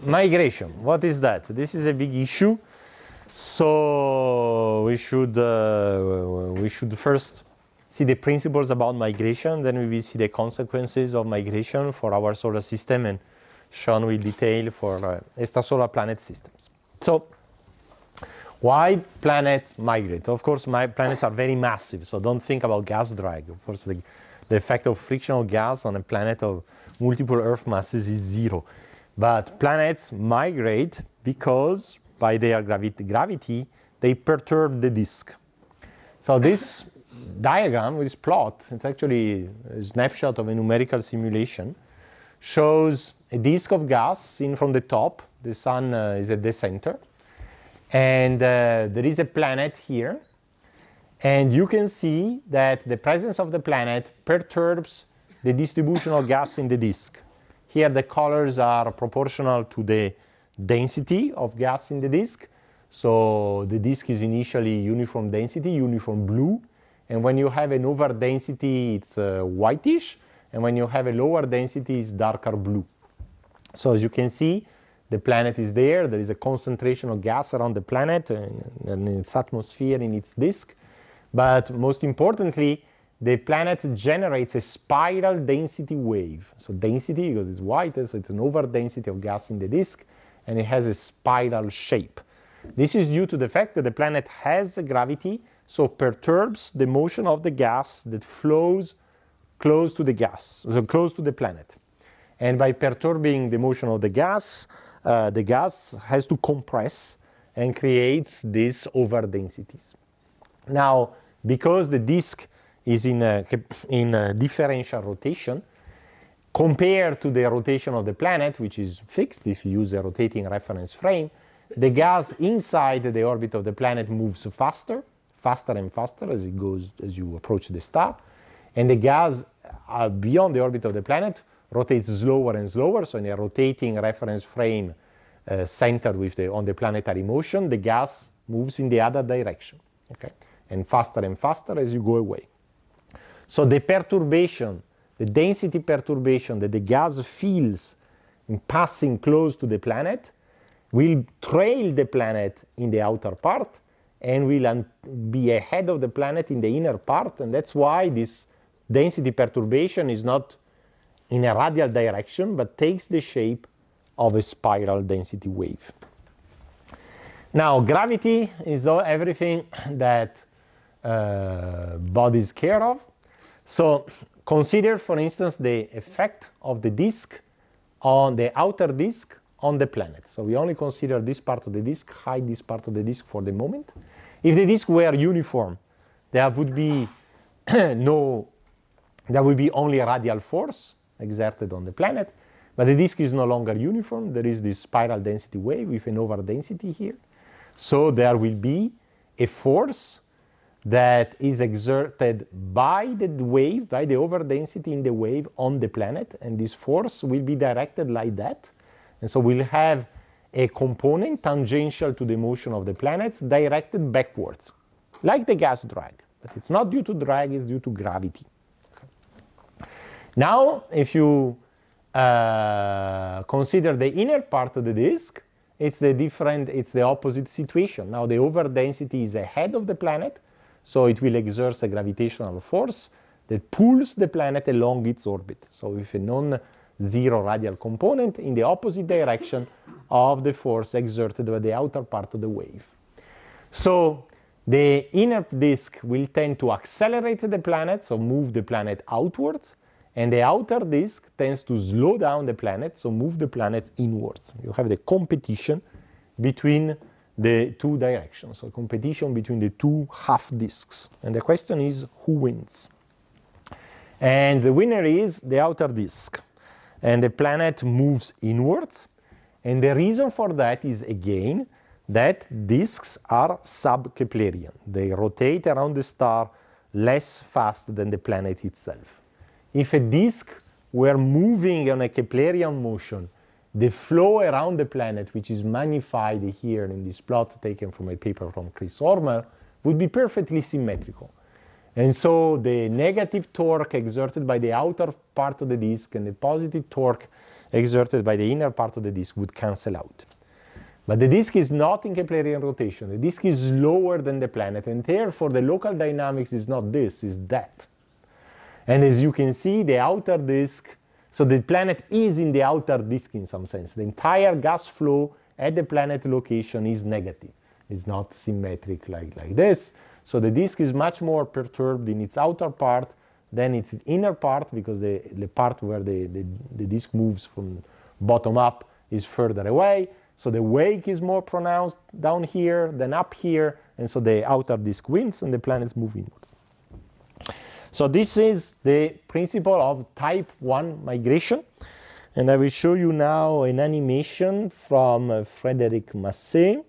migration, what is that? This is a big issue. So we should first see the principles about migration, then we will see the consequences of migration for our solar system and shown with detail for extrasolar planet systems. So why planets migrate? Of course, my planets are very massive, so don't think about gas drag. Of course, the effect of frictional gas on a planet of multiple Earth masses is zero. But planets migrate because by their gravity, they perturb the disk. So this diagram, this plot, it's actually a snapshot of a numerical simulation, shows a disk of gas seen from the top. The sun is at the center. And there is a planet here. And you can see that the presence of the planet perturbs the distribution of gas in the disk. Here the colors are proportional to the density of gas in the disk. So the disk is initially uniform density, uniform blue. And when you have an over density, it's whitish. And when you have a lower density, it's darker blue. So as you can see, the planet is there. There is a concentration of gas around the planet and in its atmosphere, in its disk. But most importantly, the planet generates a spiral density wave. So density, because it's white, so it's an over density of gas in the disk, and it has a spiral shape. This is due to the fact that the planet has a gravity, so perturbs the motion of the gas that flows close to the gas, so close to the planet. And by perturbing the motion of the gas has to compress and creates these over densities. Now, because the disk is in a differential rotation, compared to the rotation of the planet, which is fixed if you use a rotating reference frame, the gas inside the orbit of the planet moves faster and faster as you approach the star. And the gas beyond the orbit of the planet rotates slower and slower. So in a rotating reference frame centered on the planetary motion, the gas moves in the other direction, okay? And faster as you go away. So the perturbation, the density perturbation that the gas feels in passing close to the planet will trail the planet in the outer part and will be ahead of the planet in the inner part. And that's why this density perturbation is not in a radial direction, but takes the shape of a spiral density wave. Now, gravity is everything that bodies care of. So consider, for instance, the effect of the disk on the outer disk on the planet. So we only consider this part of the disk, hide this part of the disk for the moment. If the disk were uniform, there would be only a radial force exerted on the planet, but the disk is no longer uniform. There is this spiral density wave with an over density here. So there will be a force that is exerted by the wave, by the over density in the wave on the planet, and this force will be directed like that. And so we'll have a component tangential to the motion of the planets directed backwards, like the gas drag. But it's not due to drag, it's due to gravity. Okay. Now, if you consider the inner part of the disk, it's the opposite situation. Now the over density is ahead of the planet, so it will exert a gravitational force that pulls the planet along its orbit. So with a non-zero radial component in the opposite direction of the force exerted by the outer part of the wave. So the inner disk will tend to accelerate the planet, so move the planet outwards, and the outer disk tends to slow down the planet, so move the planet inwards. You have the competition between the two directions, so competition between the two half disks. And the question is, who wins? And the winner is the outer disk. And the planet moves inwards. And the reason for that is, again, that disks are sub-Keplerian. They rotate around the star less fast than the planet itself. If a disk were moving on a Keplerian motion, the flow around the planet, which is magnified here in this plot taken from a paper from Chris Ormer, would be perfectly symmetrical. And so the negative torque exerted by the outer part of the disk and the positive torque exerted by the inner part of the disk would cancel out. But the disk is not in Keplerian rotation. The disk is lower than the planet, and therefore the local dynamics is not this, is that. And as you can see, the outer disk, so the planet is in the outer disk in some sense. The entire gas flow at the planet location is negative. It's not symmetric like this. So the disk is much more perturbed in its outer part than its inner part, because the part where the disk moves from bottom up is further away. So the wake is more pronounced down here than up here, and so the outer disk wins and the planets move inward. So this is the principle of type 1 migration, and I will show you now an animation from Frédéric Massé,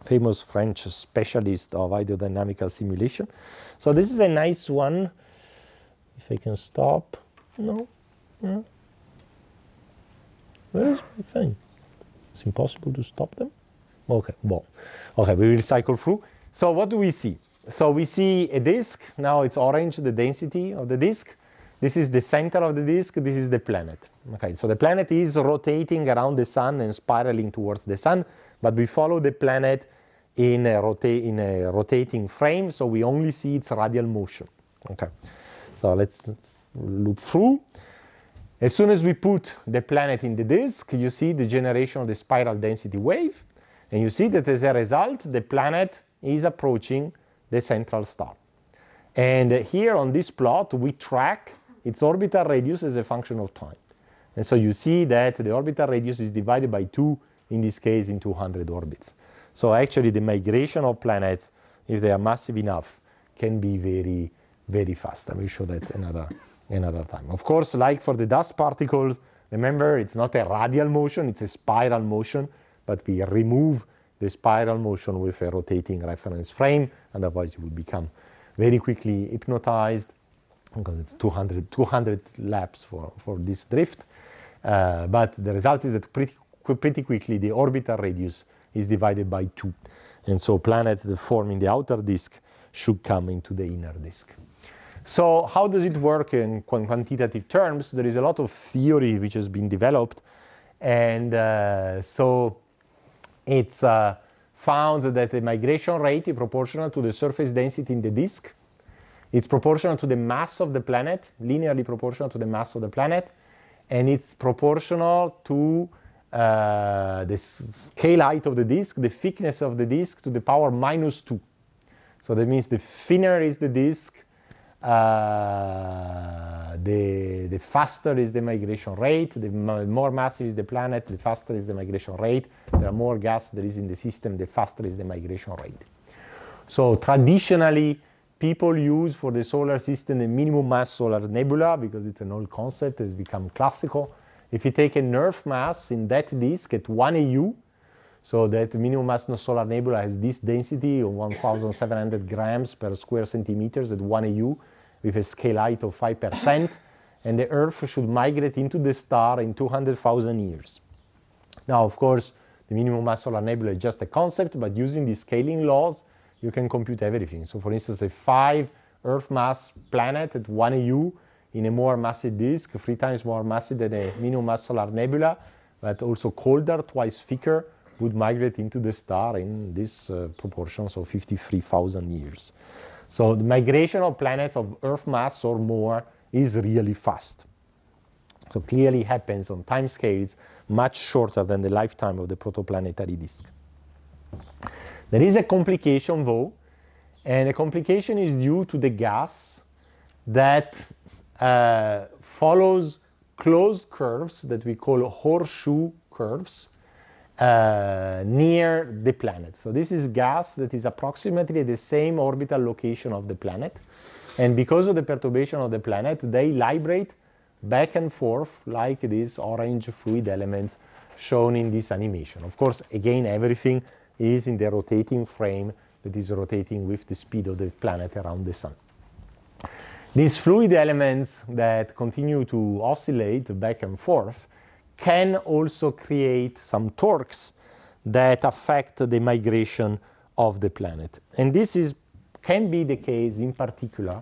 famous French specialist of hydrodynamical simulation. So this is a nice one. If I can stop. No? Yeah. Where is my thing? It's impossible to stop them? Okay, well, okay, we will cycle through. So what do we see? So we see a disk. Now it's orange, the density of the disk. This is the center of the disk. This is the planet. Okay, so the planet is rotating around the sun and spiraling towards the sun, but we follow the planet in a rotating frame, so we only see its radial motion. Okay, so let's loop through. As soon as we put the planet in the disk, you see the generation of the spiral density wave, and you see that as a result, the planet is approaching the central star. And here on this plot, we track its orbital radius as a function of time. And so you see that the orbital radius is divided by 2, in this case, in 200 orbits. So actually, the migration of planets, if they are massive enough, can be very, very fast. I will show that another time. Of course, like for the dust particles, remember, it's not a radial motion, it's a spiral motion, but we remove the spiral motion with a rotating reference frame, otherwise you would become very quickly hypnotized, because it's 200 laps for this drift. But the result is that pretty quickly the orbital radius is divided by 2. And so planets that form in the outer disk should come into the inner disk. So how does it work in quantitative terms? There is a lot of theory which has been developed, and so it's found that the migration rate is proportional to the surface density in the disk. It's proportional to the mass of the planet, linearly proportional to the mass of the planet, and it's proportional to the scale height of the disk, the thickness of the disk, to the power -2. So that means the thinner is the disk, the faster is the migration rate. The more massive is the planet, the faster is the migration rate. There are more gas there is in the system, the faster is the migration rate. So traditionally, people use for the solar system the minimum mass solar nebula, because it's an old concept, it's become classical. If you take an Earth mass in that disk at 1 AU, so that minimum mass solar nebula has this density of 1,700 grams per square centimeters at 1 AU, with a scale height of 5%, and the Earth should migrate into the star in 200,000 years. Now, of course, the minimum mass solar nebula is just a concept, but using the scaling laws, you can compute everything. So, for instance, a 5 Earth mass planet at 1 AU in a more massive disk, 3 times more massive than a minimum mass solar nebula, but also colder, twice thicker, would migrate into the star in this proportion, so 53,000 years. So the migration of planets of Earth mass or more is really fast. So clearly happens on time scales much shorter than the lifetime of the protoplanetary disk. There is a complication though, and the complication is due to the gas that follows closed curves that we call horseshoe curves near the planet. So this is gas that is approximately the same orbital location of the planet, and because of the perturbation of the planet, they librate back and forth like these orange fluid elements shown in this animation. Of course, again, everything is in the rotating frame that is rotating with the speed of the planet around the sun. These fluid elements that continue to oscillate back and forth can also create some torques that affect the migration of the planet. And this can be the case in particular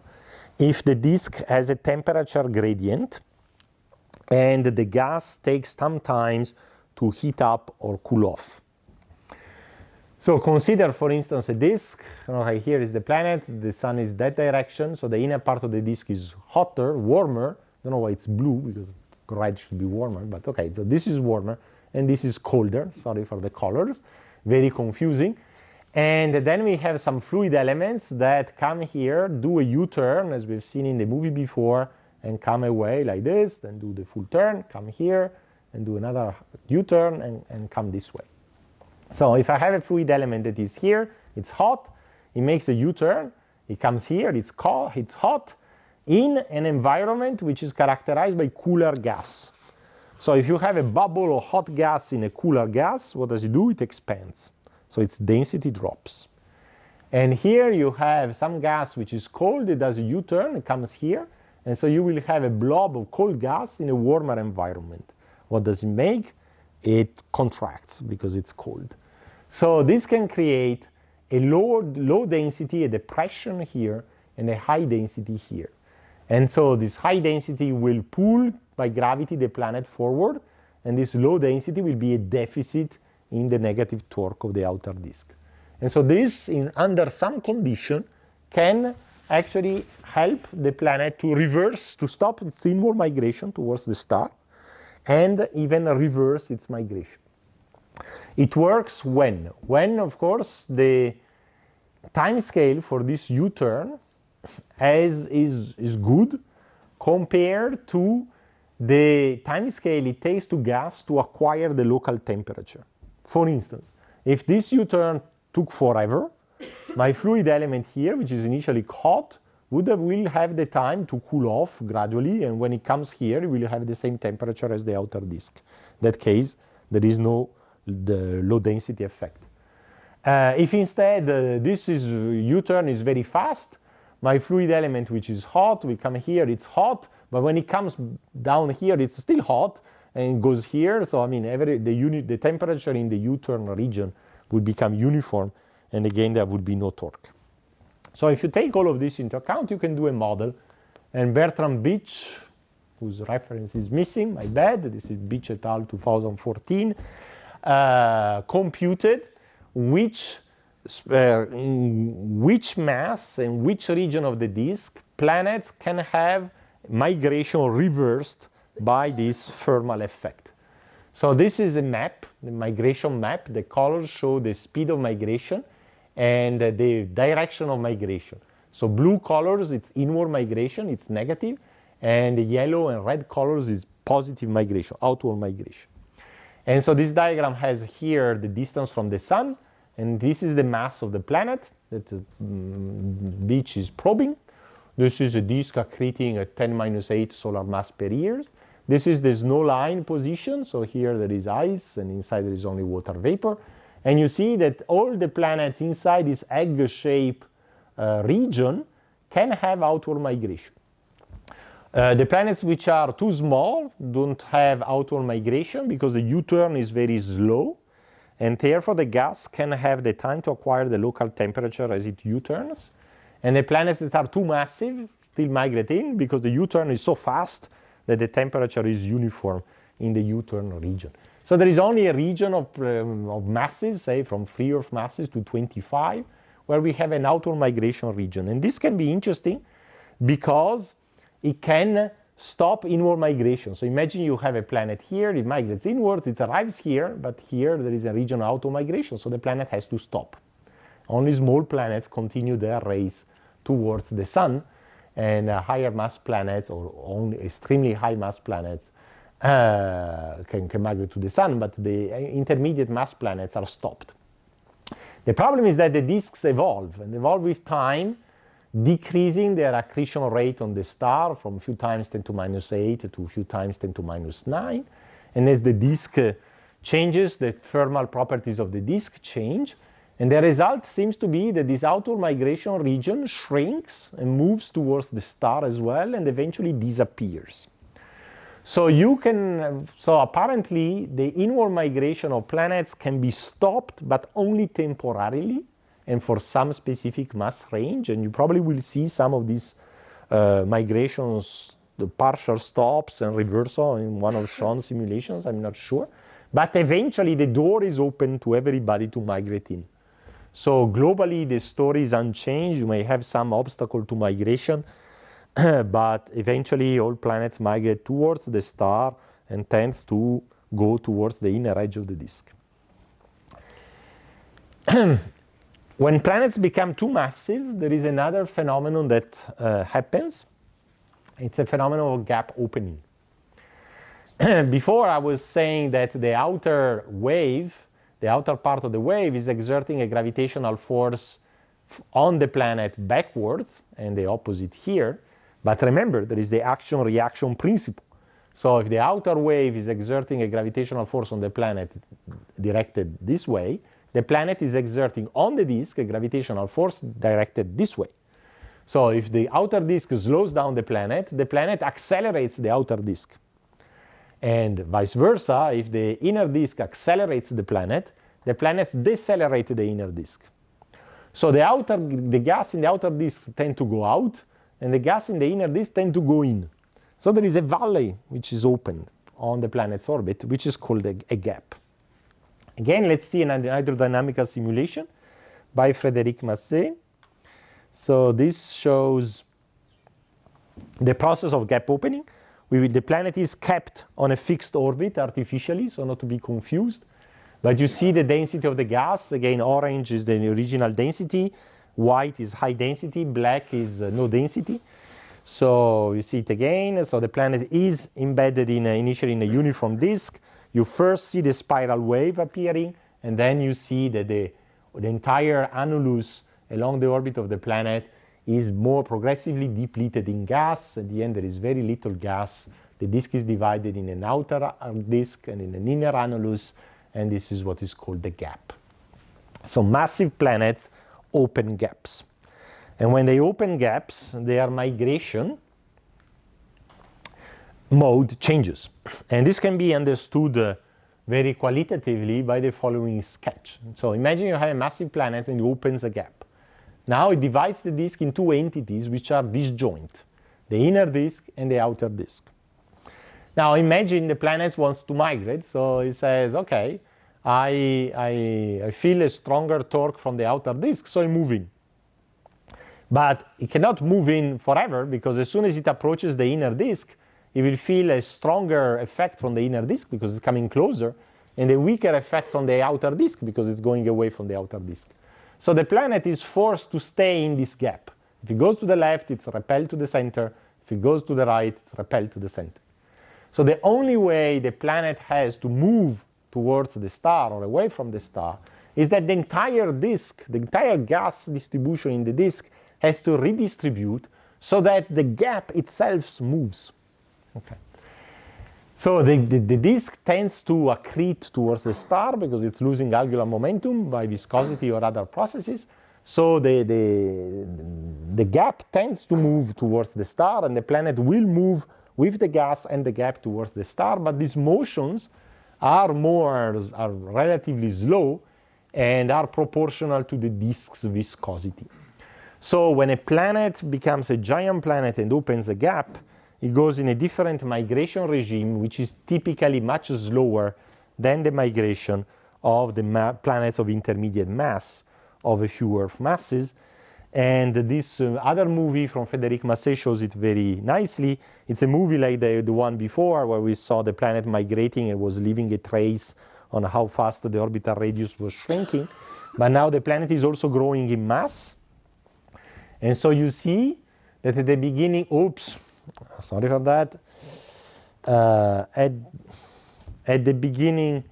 if the disk has a temperature gradient and the gas takes some time to heat up or cool off. So consider, for instance, a disk. Okay, here is the planet, the sun is that direction, so the inner part of the disk is hotter, warmer. I don't know why it's blue, because red should be warmer, but okay, so this is warmer, and this is colder. Sorry for the colors, very confusing. And then we have some fluid elements that come here, do a U-turn, as we've seen in the movie before, and come away like this, then do the full turn, come here, and do another U-turn, and come this way. So if I have a fluid element that is here, it's hot, it makes a U-turn, it comes here, it's hot, in an environment which is characterized by cooler gas. So if you have a bubble of hot gas in a cooler gas, what does it do? It expands. So its density drops. And here you have some gas which is cold, it does a U-turn, it comes here, and so you will have a blob of cold gas in a warmer environment. What does it make? It contracts because it's cold. So this can create a low density, a depression here, and a high density here. And so this high density will pull by gravity the planet forward, and this low density will be a deficit in the negative torque of the outer disk. And so this, under some condition, can actually help the planet to reverse, to stop its inward migration towards the star, and even reverse its migration. It works when, of course, the time scale for this U-turn is good compared to the time scale it takes to gas to acquire the local temperature. For instance, if this U-turn took forever, my fluid element here, which is initially hot, will have the time to cool off gradually, and when it comes here, it will have the same temperature as the outer disk. In that case, there is no the low density effect. If instead this U-turn is very fast, my fluid element, which is hot, will come here, it's hot, but when it comes down here, it's still hot, and goes here. So I mean, the temperature in the U-turn region would become uniform, and again, there would be no torque. So if you take all of this into account, you can do a model. And Bertrand Bitsch, whose reference is missing, my bad, this is Bitsch et al. 2014, computed which mass and which region of the disk planets can have migration reversed by this thermal effect. So this is a map, the migration map. The colors show the speed of migration and the direction of migration. So blue colors, it's inward migration, it's negative, and the yellow and red colors is positive migration, outward migration. And so this diagram has here the distance from the sun, and this is the mass of the planet that Bitsch is probing. This is a disk accreting at 10⁻8 solar mass per year. This is the snow line position, so here there is ice, and inside there is only water vapor. And you see that all the planets inside this egg-shaped region can have outward migration. The planets which are too small don't have outward migration because the U-turn is very slow, and therefore the gas can have the time to acquire the local temperature as it U-turns. And the planets that are too massive still migrate in because the U-turn is so fast that the temperature is uniform in the U-turn region. So there is only a region of masses, say from 3 Earth masses to 25, where we have an outward migration region. And this can be interesting because it can stop inward migration. So imagine you have a planet here, it migrates inwards, it arrives here, but here there is a region of outward migration, so the planet has to stop. Only small planets continue their race towards the sun, and higher mass planets or only extremely high mass planets can migrate to the sun, but the intermediate mass planets are stopped. The problem is that the disks evolve, and evolve with time, decreasing their accretion rate on the star from a few times 10 to minus 8 to a few times 10 to minus 9. And as the disk changes, the thermal properties of the disk change. And the result seems to be that this outward migration region shrinks and moves towards the star as well, and eventually disappears. So apparently the inward migration of planets can be stopped, but only temporarily and for some specific mass range. And you probably will see some of these migrations the partial stops and reversal in one of Sean's simulations, I'm not sure. But eventually the door is open to everybody to migrate in. So globally the story is unchanged. You may have some obstacle to migration, but eventually all planets migrate towards the star and tends to go towards the inner edge of the disk. When planets become too massive, there is another phenomenon that happens. It's a phenomenon of gap opening. Before I was saying that the outer wave, the outer part of the wave is exerting a gravitational force on the planet backwards, and the opposite here. But remember, there is the action-reaction principle. So if the outer wave is exerting a gravitational force on the planet directed this way, the planet is exerting on the disk a gravitational force directed this way. So if the outer disk slows down the planet accelerates the outer disk. And vice versa, if the inner disk accelerates the planet decelerate the inner disk. So the gas in the outer disk tend to go out, and the gas in the inner disk tend to go in. So there is a valley which is opened on the planet's orbit, which is called a gap. Again, let's see an hydrodynamical simulation by Frédéric Massé. So this shows the process of gap opening. The planet is kept on a fixed orbit artificially, so not to be confused. But you see the density of the gas. Again, orange is the original density, white is high density, black is no density. So you see it again. So the planet is embedded initially in a uniform disk. You first see the spiral wave appearing, and then you see that the entire annulus along the orbit of the planet is more progressively depleted in gas. At the end, there is very little gas. The disk is divided in an outer disk and in an inner annulus, and this is what is called the gap. So massive planets open gaps. And when they open gaps, their migration mode changes. And this can be understood very qualitatively by the following sketch. So imagine you have a massive planet and it opens a gap. Now it divides the disk in two entities which are disjoint, the inner disk and the outer disk. Now imagine the planet wants to migrate, so it says, okay, I feel a stronger torque from the outer disk, so I move in. But it cannot move in forever, because as soon as it approaches the inner disk, it will feel a stronger effect from the inner disk because it's coming closer, and a weaker effect from the outer disk because it's going away from the outer disk. So the planet is forced to stay in this gap. If it goes to the left, it's repelled to the center. If it goes to the right, it's repelled to the center. So the only way the planet has to move towards the star or away from the star is that the entire disk, the entire gas distribution in the disk has to redistribute so that the gap itself moves. Okay. So the disk tends to accrete towards the star because it's losing angular momentum by viscosity or other processes. So the gap tends to move towards the star, and the planet will move with the gas and the gap towards the star. But these motions are relatively slow and are proportional to the disk's viscosity. So when a planet becomes a giant planet and opens a gap, it goes in a different migration regime, which is typically much slower than the migration of the planets of intermediate mass of a few Earth masses. And this other movie from Frédéric Massé shows it very nicely. It's a movie like the one before, where we saw the planet migrating and was leaving a trace on how fast the orbital radius was shrinking. But now the planet is also growing in mass. And so you see that at the beginning, oops, sorry for that. At the beginning,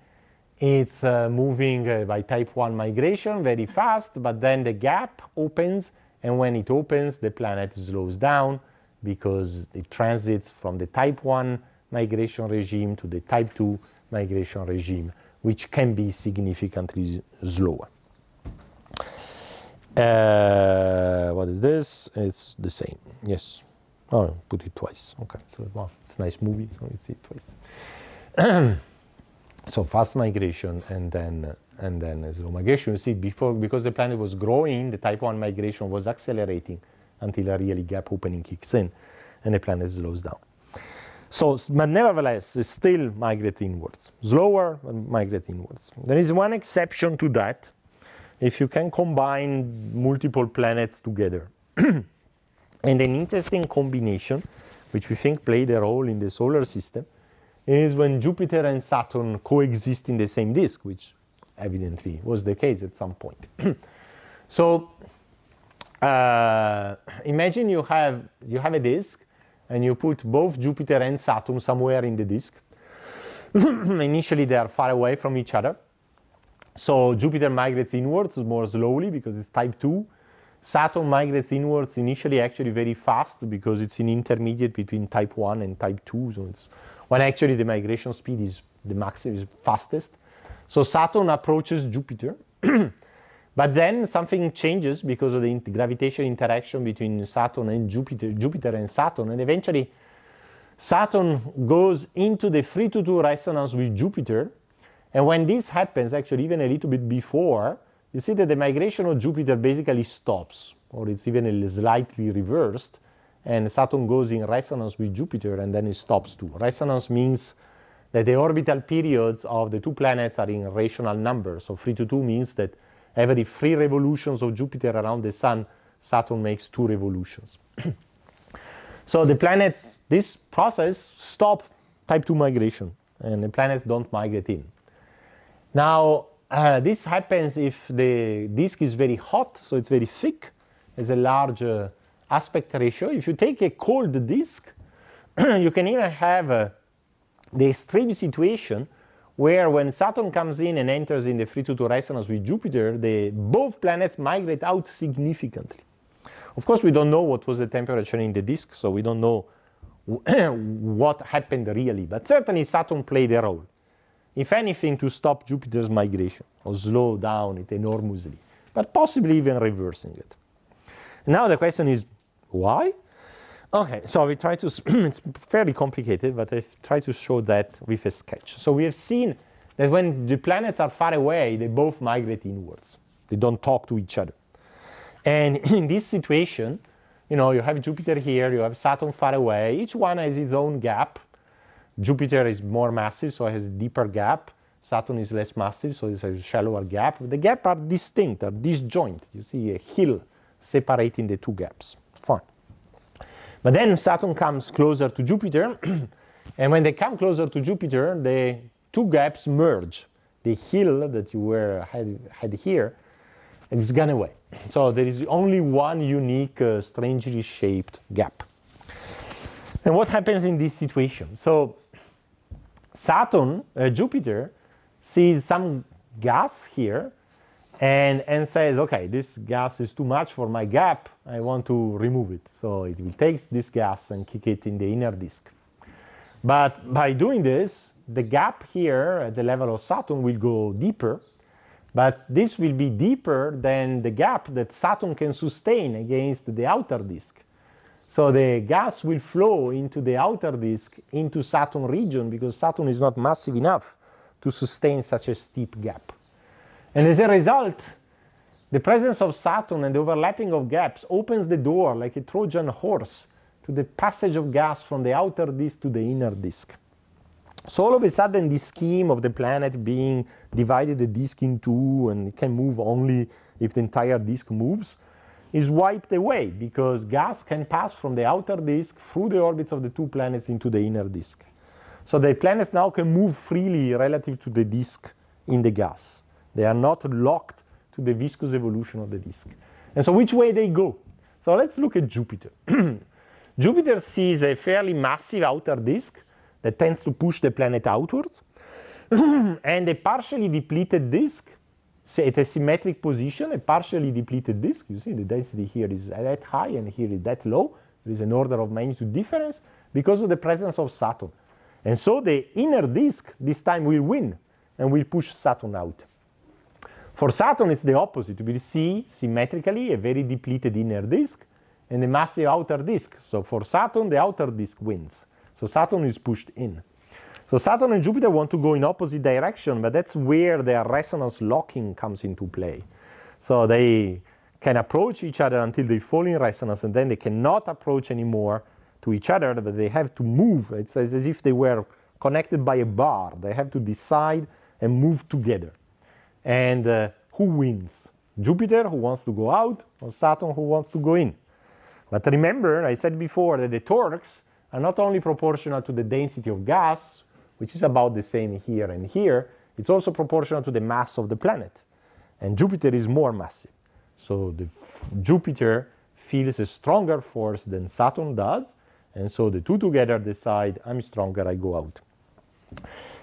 it's moving by type 1 migration very fast, but then the gap opens, and when it opens, the planet slows down because it transits from the type 1 migration regime to the type 2 migration regime, which can be significantly slower. What is this? It's the same, yes. Oh, put it twice. Okay, so well, it's a nice movie, so it's it twice. So fast migration and then slow migration. You see, before, because the planet was growing, the type 1 migration was accelerating until a really gap opening kicks in, and the planet slows down. So, but nevertheless, it still migrate inwards. Slower, but migrate inwards. There is one exception to that. If you can combine multiple planets together. And an interesting combination, which we think played a role in the solar system, is when Jupiter and Saturn coexist in the same disk, which evidently was the case at some point. So imagine you have a disk, and you put both Jupiter and Saturn somewhere in the disk. Initially, they are far away from each other. So Jupiter migrates inwards more slowly because it's type 2. Saturn migrates inwards initially actually very fast because it's an intermediate between type 1 and type 2. So it's when actually the migration speed is the maximum, is fastest. So Saturn approaches Jupiter. But then something changes because of the gravitational interaction between Saturn and Jupiter and Saturn. And eventually Saturn goes into the 3-2 resonance with Jupiter. And when this happens, actually even a little bit before, you see that the migration of Jupiter basically stops, or it's even slightly reversed, and Saturn goes in resonance with Jupiter, and then it stops too. Resonance means that the orbital periods of the two planets are in rational numbers. So 3-2 means that every 3 revolutions of Jupiter around the Sun, Saturn makes 2 revolutions. So the planets, this process stop type 2 migration, and the planets don't migrate in. Now, this happens if the disk is very hot, so it's very thick, has a large aspect ratio. If you take a cold disk, you can even have the extreme situation where when Saturn comes in and enters in the 3-2 resonance with Jupiter, both planets migrate out significantly. Of course, we don't know what was the temperature in the disk, so we don't know what happened really, but certainly Saturn played a role. If anything, to stop Jupiter's migration or slow down it enormously, but possibly even reversing it. Now the question is, why? Okay, so we try to, it's fairly complicated, but I try to show that with a sketch. So we have seen that when the planets are far away, they both migrate inwards. They don't talk to each other. And in this situation, you know, you have Jupiter here, you have Saturn far away, each one has its own gap. Jupiter is more massive, so it has a deeper gap. Saturn is less massive, so it has a shallower gap. The gaps are distinct, are disjoint. You see a hill separating the two gaps. Fine. But then Saturn comes closer to Jupiter, and when they come closer to Jupiter, the two gaps merge. The hill that you had here has gone away. So there is only one unique, strangely shaped gap. And what happens in this situation? So Jupiter sees some gas here and says, okay, this gas is too much for my gap. I want to remove it. So it will take this gas and kick it in the inner disk. But by doing this, the gap here at the level of Saturn will go deeper. But this will be deeper than the gap that Saturn can sustain against the outer disk. So the gas will flow into the outer disk, into Saturn region, because Saturn is not massive enough to sustain such a steep gap. And as a result, the presence of Saturn and the overlapping of gaps opens the door like a Trojan horse to the passage of gas from the outer disk to the inner disk. So all of a sudden, this scheme of the planet being divided the disk in two and it can move only if the entire disk moves is wiped away, because gas can pass from the outer disk through the orbits of the two planets into the inner disk. So the planets now can move freely relative to the disk in the gas. They are not locked to the viscous evolution of the disk. And so which way they go? So let's look at Jupiter. Jupiter sees a fairly massive outer disk that tends to push the planet outwards, and a partially depleted disk at a symmetric position, a partially depleted disk. You see the density here is that high and here is that low. There is an order of magnitude difference because of the presence of Saturn. And so the inner disk this time will win and will push Saturn out. For Saturn, it's the opposite. We see symmetrically a very depleted inner disk and a massive outer disk. So for Saturn, the outer disk wins. So Saturn is pushed in. So Saturn and Jupiter want to go in opposite direction, but that's where their resonance locking comes into play. So they can approach each other until they fall in resonance, and then they cannot approach anymore to each other, that they have to move. It's as if they were connected by a bar. They have to decide and move together. And who wins? Jupiter, who wants to go out, or Saturn, who wants to go in? But remember, I said before that the torques are not only proportional to the density of gas, which is about the same here and here, it's also proportional to the mass of the planet. And Jupiter is more massive. So Jupiter feels a stronger force than Saturn does, and so the two together decide, I'm stronger, I go out.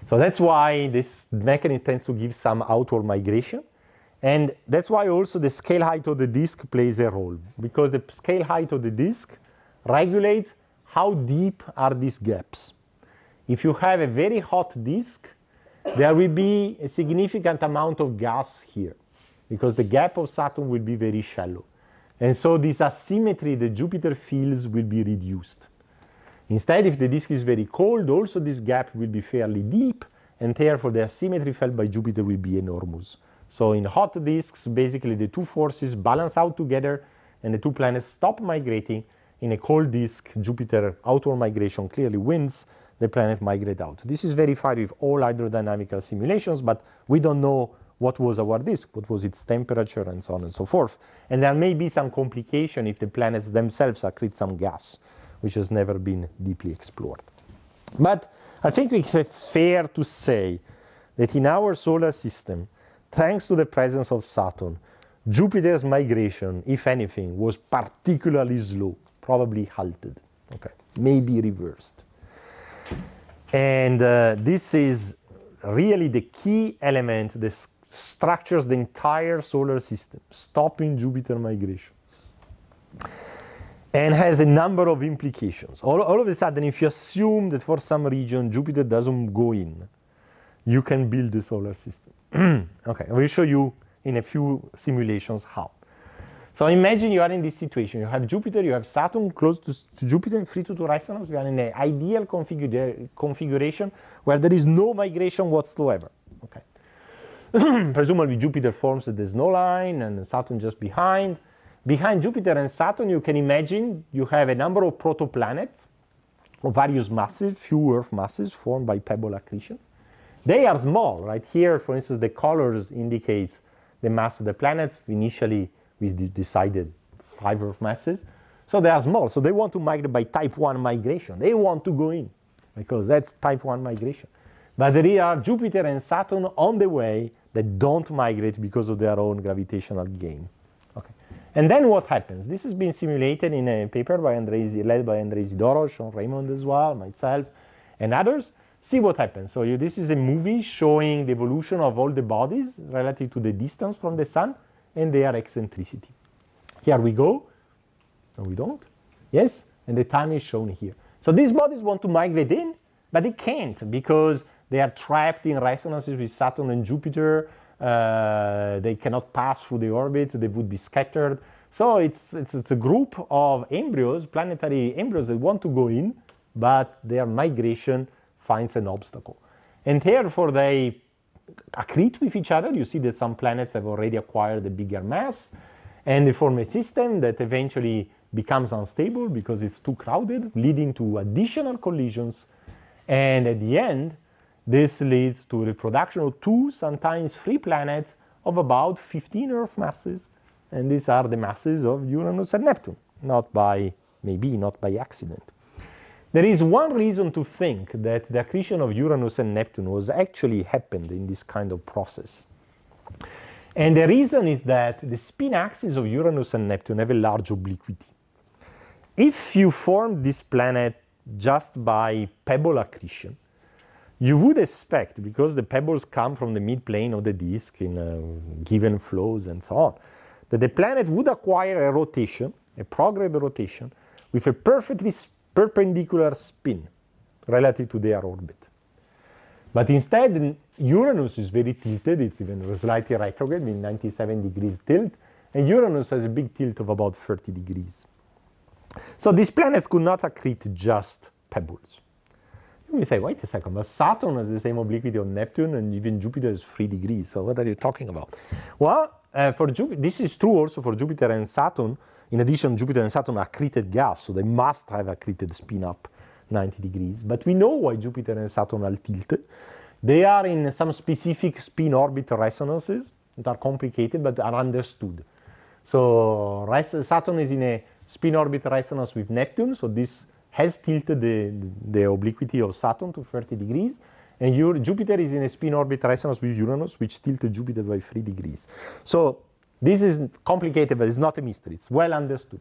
So that's why this mechanism tends to give some outward migration. And that's why also the scale height of the disk plays a role, because the scale height of the disk regulates how deep are these gaps. If you have a very hot disk, there will be a significant amount of gas here, because the gap of Saturn will be very shallow. And so this asymmetry that Jupiter feels will be reduced. Instead, if the disk is very cold, also this gap will be fairly deep, and therefore the asymmetry felt by Jupiter will be enormous. So in hot disks, basically the two forces balance out together, and the two planets stop migrating. In a cold disk, Jupiter outward migration clearly wins, the planet migrate out. This is verified with all hydrodynamical simulations, but we don't know what was our disk, what was its temperature, and so on and so forth. And there may be some complication if the planets themselves accrete some gas, which has never been deeply explored. But I think it's fair to say that in our solar system, thanks to the presence of Saturn, Jupiter's migration, if anything, was particularly slow, probably halted, okay, maybe reversed. And this is really the key element that structures the entire solar system, stopping Jupiter migration. And has a number of implications. All of a sudden, if you assume that for some region Jupiter doesn't go in, you can build the solar system. Okay, I will show you in a few simulations how. So imagine you are in this situation. You have Jupiter, you have Saturn close to Jupiter, free to resonance. We are in an ideal configuration where there is no migration whatsoever. Okay. Presumably Jupiter forms the snow line and Saturn just behind. Behind Jupiter and Saturn, you can imagine you have a number of protoplanets of various masses, few Earth masses formed by pebble accretion. They are small, right? Here, for instance, the colors indicate the mass of the planets. Initially, we decided 5 Earth masses. So they are small. So they want to migrate by type 1 migration. They want to go in because that's type 1 migration. But there are Jupiter and Saturn on the way that don't migrate because of their own gravitational gain. Okay. And then what happens? This has been simulated in a paper by led by André Isidoro, Sean Raymond as well, myself, and others. See what happens. So this is a movie showing the evolution of all the bodies relative to the distance from the sun and their eccentricity. Here we go. No, we don't. Yes, and the time is shown here. So these bodies want to migrate in, but they can't because they are trapped in resonances with Saturn and Jupiter. They cannot pass through the orbit. They would be scattered. So it's a group of embryos, planetary embryos that want to go in, but their migration finds an obstacle. And therefore they accrete with each other. You see that some planets have already acquired a bigger mass, and they form a system that eventually becomes unstable because it's too crowded, leading to additional collisions. And at the end, this leads to the production of 2, sometimes 3 planets of about 15 Earth masses. And these are the masses of Uranus and Neptune, maybe not by accident. There is one reason to think that the accretion of Uranus and Neptune was actually happened in this kind of process. And the reason is that the spin axes of Uranus and Neptune have a large obliquity. If you form this planet just by pebble accretion, you would expect, because the pebbles come from the midplane of the disk in given flows and so on, that the planet would acquire a rotation, a prograde rotation, with a perfectly perpendicular spin relative to their orbit. But instead, Uranus is very tilted. It's even slightly retrograde, meaning 97 degrees tilt, and Uranus has a big tilt of about 30 degrees. So these planets could not accrete just pebbles. You may say, wait a second, but Saturn has the same obliquity of Neptune, and even Jupiter is 3 degrees, so what are you talking about? Well, for Jupiter, this is true also for Jupiter and Saturn. In addition, Jupiter and Saturn are accreted gas, so they must have accreted spin up 90 degrees. But we know why Jupiter and Saturn are tilted. They are in some specific spin-orbit resonances that are complicated but are understood. So Saturn is in a spin-orbit resonance with Neptune, so this has tilted the obliquity of Saturn to 30 degrees. And Jupiter is in a spin-orbit resonance with Uranus, which tilted Jupiter by 3 degrees. So this is complicated, but it's not a mystery. It's well understood.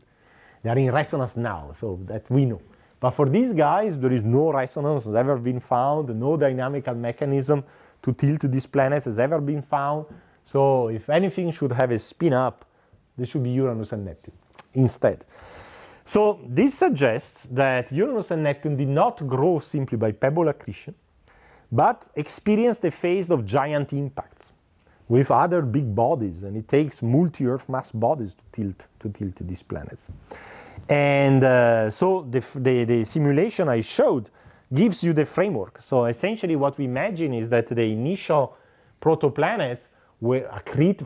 They are in resonance now, so that we know. But for these guys, there is no resonance has ever been found, no dynamical mechanism to tilt these planets has ever been found. So if anything should have a spin up, there should be Uranus and Neptune instead. So this suggests that Uranus and Neptune did not grow simply by pebble accretion, but experienced a phase of giant impacts with other big bodies, and it takes multi-Earth mass bodies to tilt these planets. And so the simulation I showed gives you the framework. So essentially what we imagine is that the initial protoplanets were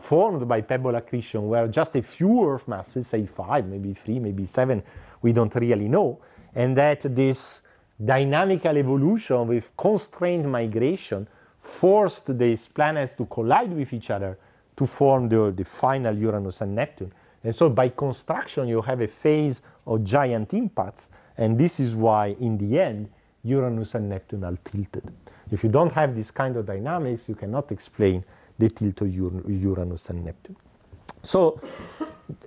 formed by pebble accretion, where just a few Earth masses, say 5, maybe 3, maybe 7, we don't really know, and that this dynamical evolution with constrained migration forced these planets to collide with each other to form the final Uranus and Neptune. And so by construction, you have a phase of giant impacts, and this is why, in the end, Uranus and Neptune are tilted. If you don't have this kind of dynamics, you cannot explain the tilt of Uranus and Neptune. So,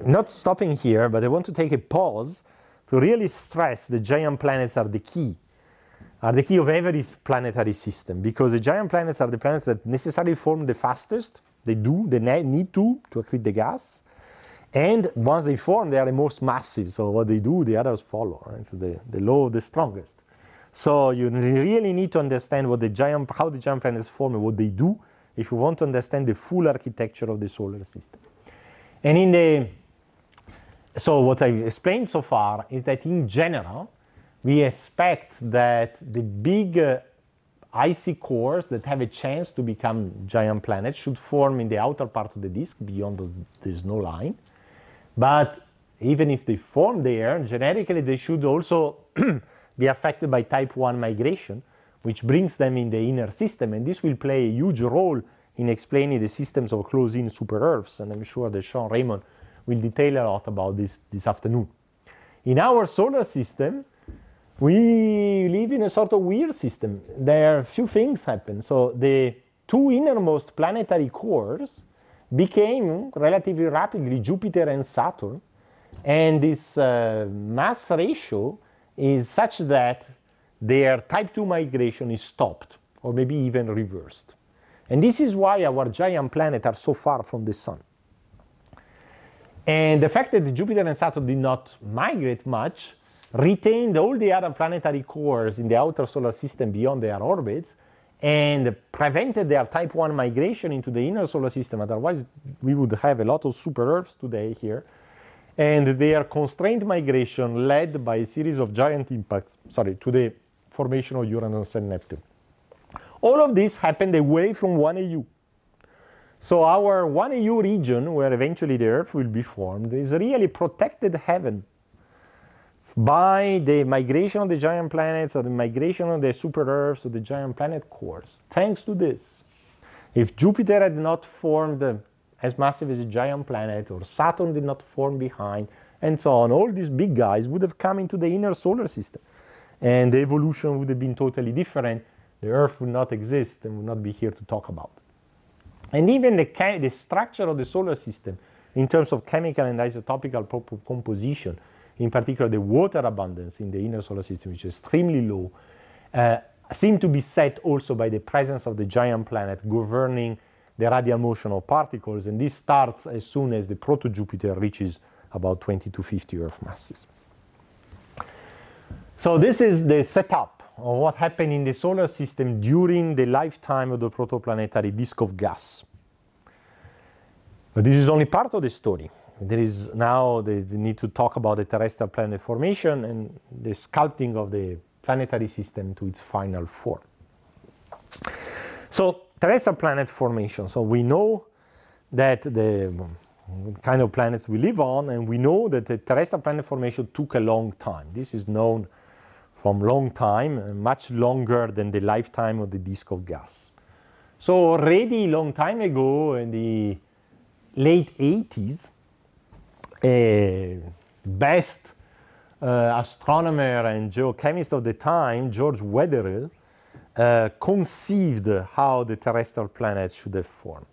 not stopping here, but I want to take a pause to really stress the giant planets are the key of every planetary system, because the giant planets are the planets that necessarily form the fastest. They need to accrete the gas. And once they form, they are the most massive. So what they do, the others follow. Right? It's the law of the strongest. So you really need to understand how the giant planets form and what they do if you want to understand the full architecture of the solar system. And so what I've explained so far is that in general, we expect that the big icy cores that have a chance to become giant planets should form in the outer part of the disk beyond the snow line. But even if they form there, genetically they should also be affected by type 1 migration, which brings them in the inner system. And this will play a huge role in explaining the systems of close-in super-Earths. And I'm sure that Sean Raymond will detail a lot about this afternoon. In our solar system, we live in a sort of weird system. There are a few things happen. So the two innermost planetary cores became relatively rapidly Jupiter and Saturn, and this mass ratio is such that their type 2 migration is stopped, or maybe even reversed. And this is why our giant planets are so far from the Sun. And the fact that Jupiter and Saturn did not migrate much retained all the other planetary cores in the outer solar system beyond their orbits, and prevented their type 1 migration into the inner solar system. Otherwise, we would have a lot of super-Earths today here. And their constrained migration led by a series of giant impacts, to the formation of Uranus and Neptune. All of this happened away from 1AU. So our 1AU region, where eventually the Earth will be formed, is really protected heaven by the migration of the giant planets, or the migration of the super-Earths, or the giant planet cores. Thanks to this, if Jupiter had not formed as massive as a giant planet, or Saturn did not form behind, and so on, all these big guys would have come into the inner solar system. And the evolution would have been totally different. The Earth would not exist and would not be here to talk about. And even the structure of the solar system, in terms of chemical and isotopical composition, in particular the water abundance in the inner solar system, which is extremely low, seem to be set also by the presence of the giant planet governing the radial motion of particles, and this starts as soon as the proto-Jupiter reaches about 20 to 50 Earth masses. So this is the setup of what happened in the solar system during the lifetime of the protoplanetary disk of gas. But this is only part of the story. There is now the need to talk about the terrestrial planet formation and the sculpting of the planetary system to its final form. So terrestrial planet formation. So we know that the kind of planets we live on, and we know that the terrestrial planet formation took a long time. This is known from long time, much longer than the lifetime of the disk of gas. So already a long time ago, in the late 80s, best astronomer and geochemist of the time, George Wetherill, conceived how the terrestrial planets should have formed.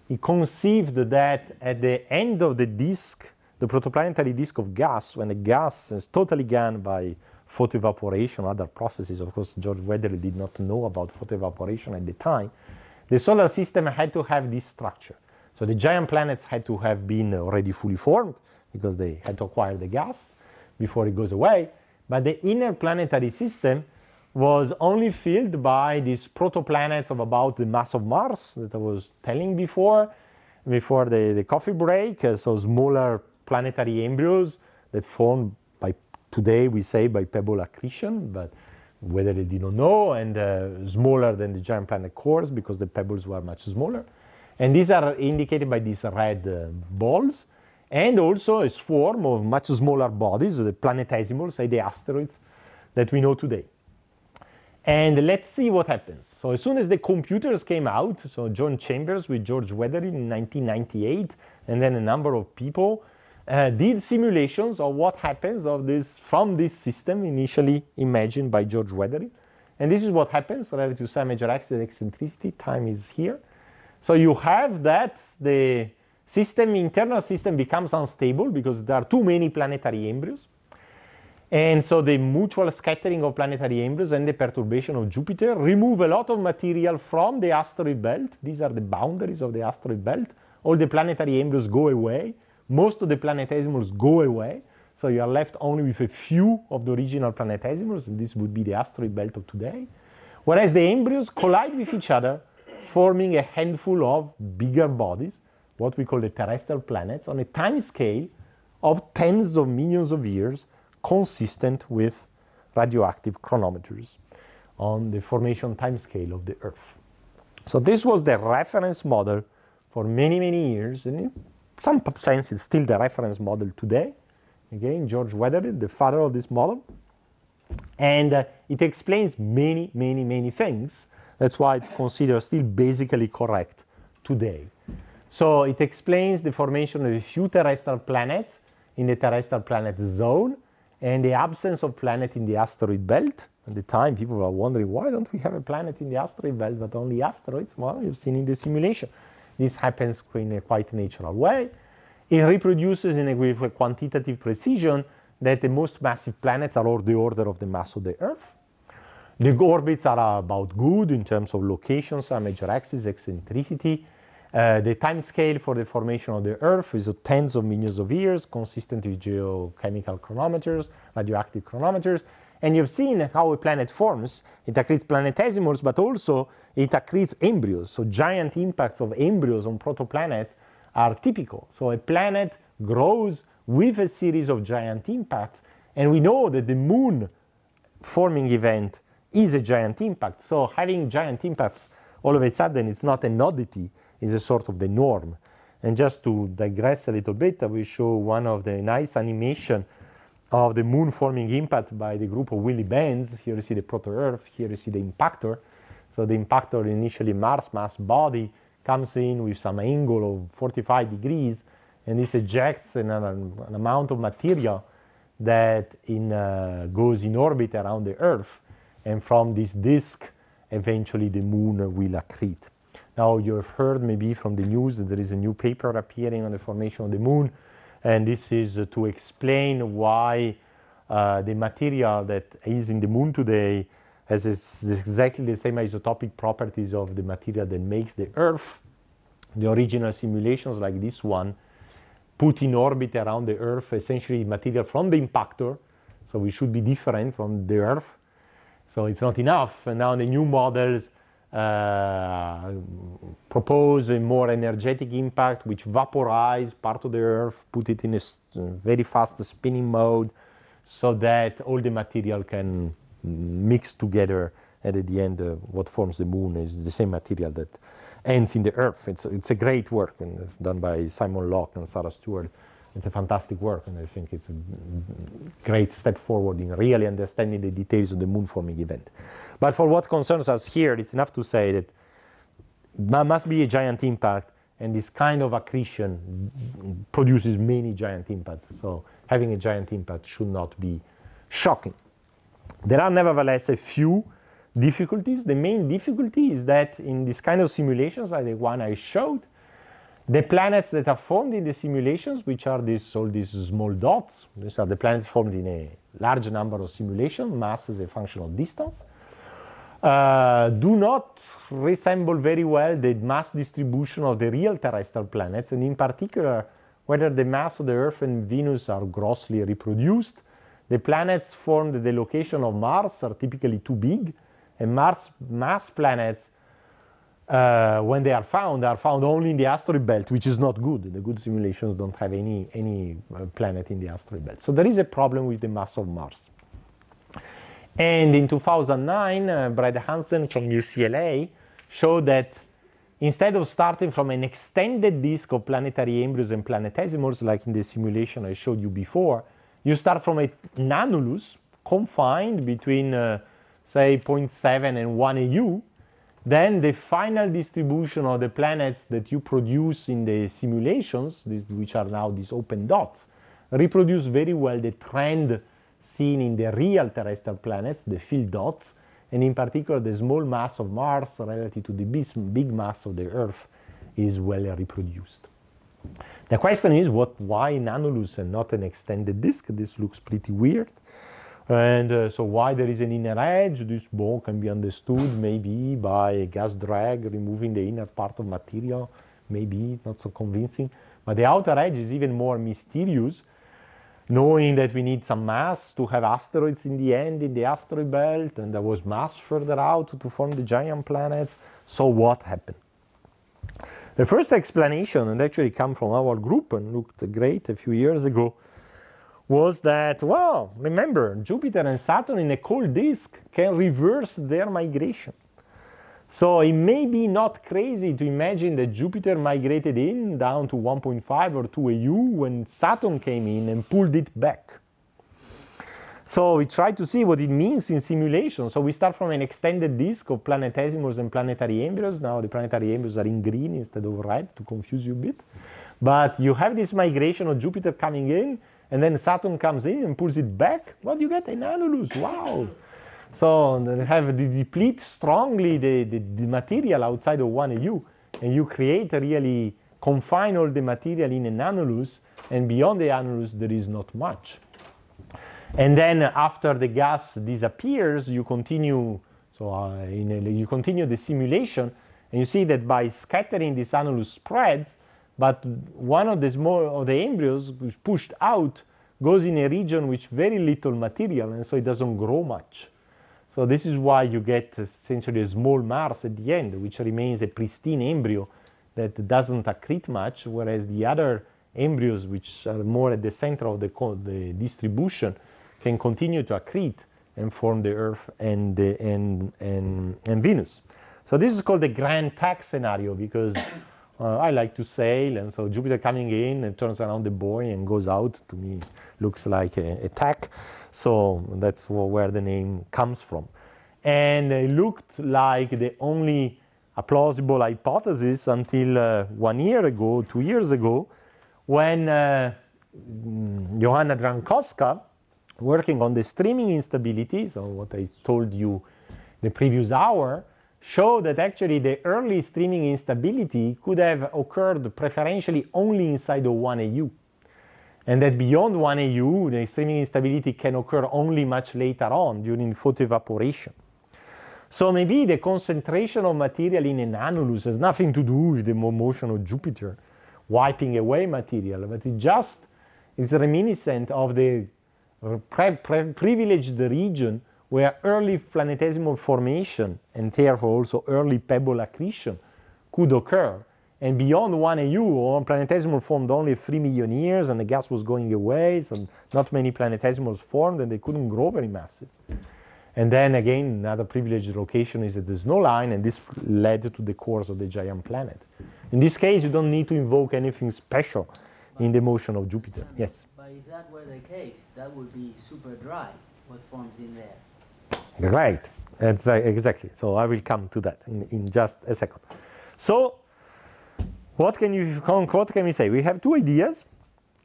He conceived that at the end of the disk, the protoplanetary disk of gas, when the gas is totally gone by photoevaporation, other processes, of course, George Wetherill did not know about photoevaporation at the time, the solar system had to have this structure. So the giant planets had to have been already fully formed because they had to acquire the gas before it goes away. But the inner planetary system was only filled by these protoplanets of about the mass of Mars that I was telling before the coffee break. So smaller planetary embryos that formed by, today we say, by pebble accretion, but whether they did not know, and smaller than the giant planet cores because the pebbles were much smaller. And these are indicated by these red balls, and also a swarm of much smaller bodies, the planetesimals, say the asteroids that we know today. And let's see what happens. So as soon as the computers came out, so John Chambers with George Wetherill in 1998, and then a number of people did simulations of what happens of this from this system initially imagined by George Wetherill. And this is what happens relative to some major axis eccentricity. Time is here. So you have that the internal system becomes unstable because there are too many planetary embryos. And so the mutual scattering of planetary embryos and the perturbation of Jupiter remove a lot of material from the asteroid belt. These are the boundaries of the asteroid belt. All the planetary embryos go away. Most of the planetesimals go away. So you are left only with a few of the original planetesimals, and this would be the asteroid belt of today. Whereas the embryos collide with each other, forming a handful of bigger bodies, what we call the terrestrial planets, on a time scale of tens of millions of years, consistent with radioactive chronometers on the formation time scale of the Earth. So this was the reference model for many, many years, and in some sense it's still the reference model today. Again, George Wetherill, the father of this model. And it explains many, many, many things. That's why it's considered still basically correct today. So it explains the formation of a few terrestrial planets in the terrestrial planet zone, and the absence of planet in the asteroid belt. At the time, people were wondering, why don't we have a planet in the asteroid belt, but only asteroids? Well, you've seen in the simulation. This happens in a quite natural way. It reproduces with a quantitative precision that the most massive planets are of the order of the mass of the Earth. The orbits are about good in terms of locations, major axis, eccentricity. The time scale for the formation of the Earth is tens of millions of years, consistent with geochemical chronometers, radioactive chronometers. And you've seen how a planet forms. It accretes planetesimals, but also it accretes embryos. So giant impacts of embryos on protoplanets are typical. So a planet grows with a series of giant impacts. And we know that the moon forming event is a giant impact. So having giant impacts, all of a sudden, it's not an oddity. Is a sort of the norm. And just to digress a little bit, I will show one of the nice animation of the moon forming impact by the group of Willy bands. Here you see the proto-Earth, here you see the impactor. So the impactor, initially Mars mass body, comes in with some angle of 45 degrees, and this ejects an amount of material that goes in orbit around the Earth, and from this disk, eventually the moon will accrete. Now you have heard maybe from the news that there is a new paper appearing on the formation of the moon, and this is to explain why the material that is in the moon today has exactly the same isotopic properties of the material that makes the Earth. The original simulations like this one put in orbit around the Earth essentially material from the impactor, so we should be different from the Earth. So it's not enough, and now the new models propose a more energetic impact which vaporize part of the Earth, put it in a very fast spinning mode so that all the material can mix together, and at the end what forms the moon is the same material that ends in the Earth. It's a great work, and it's done by Simon Locke and Sarah Stewart. It's a fantastic work, and I think it's a great step forward in really understanding the details of the moon-forming event. But for what concerns us here, it's enough to say that there must be a giant impact, and this kind of accretion produces many giant impacts. So having a giant impact should not be shocking. There are nevertheless a few difficulties. The main difficulty is that in this kind of simulations, like the one I showed, the planets that are formed in the simulations, which are all these small dots, these are the planets formed in a large number of simulations, mass as a function of distance, do not resemble very well the mass distribution of the real terrestrial planets, and in particular, whether the mass of the Earth and Venus are grossly reproduced. The planets formed at the location of Mars are typically too big, and mass planets, when they are found only in the asteroid belt, which is not good. The good simulations don't have any planet in the asteroid belt. So there is a problem with the mass of Mars. And in 2009, Brad Hansen from UCLA showed that instead of starting from an extended disk of planetary embryos and planetesimals, like in the simulation I showed you before, you start from a annulus confined between, say, 0.7 and 1 AU. Then the final distribution of the planets that you produce in the simulations, which are now these open dots, reproduce very well the trend seen in the real terrestrial planets, the filled dots, and in particular the small mass of Mars relative to the big mass of the Earth is well reproduced. The question is, why an annulus and not an extended disk? This looks pretty weird. And so why there is an inner edge? This bone can be understood maybe by a gas drag, removing the inner part of material, maybe not so convincing. But the outer edge is even more mysterious, knowing that we need some mass to have asteroids in the end in the asteroid belt, and there was mass further out to form the giant planets. So what happened? The first explanation, and actually come from our group and looked great a few years ago, was that, well, remember, Jupiter and Saturn in a cold disk can reverse their migration. So it may be not crazy to imagine that Jupiter migrated in down to 1.5 or 2 AU when Saturn came in and pulled it back. So we try to see what it means in simulation. So we start from an extended disk of planetesimals and planetary embryos. Now the planetary embryos are in green instead of red to confuse you a bit. But you have this migration of Jupiter coming in, and then Saturn comes in and pulls it back. Well, you get an annulus. Wow. So you have to deplete strongly the material outside of 1 AU, and you create a really confine all the material in an annulus, and beyond the annulus there is not much. And then after the gas disappears, you continue. So you continue the simulation, and you see that by scattering this annulus spreads, but one of the embryos pushed out goes in a region with very little material, and so it doesn't grow much. So this is why you get essentially a small Mars at the end, which remains a pristine embryo that doesn't accrete much, whereas the other embryos, which are more at the center of the distribution, can continue to accrete and form the Earth and Venus. So this is called the grand tack scenario, because I like to sail, and so Jupiter coming in and turns around the buoy and goes out, to me looks like a tack. So that's where the name comes from. And it looked like the only plausible hypothesis until 1 year ago, 2 years ago, when Johanna Drankowska, working on the streaming instability, so what I told you the previous hour, showed that actually the early streaming instability could have occurred preferentially only inside of 1 AU. And that beyond 1 AU, the streaming instability can occur only much later on during photoevaporation. So maybe the concentration of material in an annulus has nothing to do with the motion of Jupiter wiping away material, but it just is reminiscent of the privileged region where early planetesimal formation and therefore also early pebble accretion could occur. And beyond 1 AU, planetesimal formed only 3 million years, and the gas was going away, so not many planetesimals formed, and they couldn't grow very massive. And then again, another privileged location is at the snow line, and this led to the course of the giant planet. In this case, you don't need to invoke anything special in the motion of Jupiter. Yes? But if that were the case, that would be super dry, what forms in there. Right, exactly. So I will come to that in just a second. So what can we say? We have two ideas,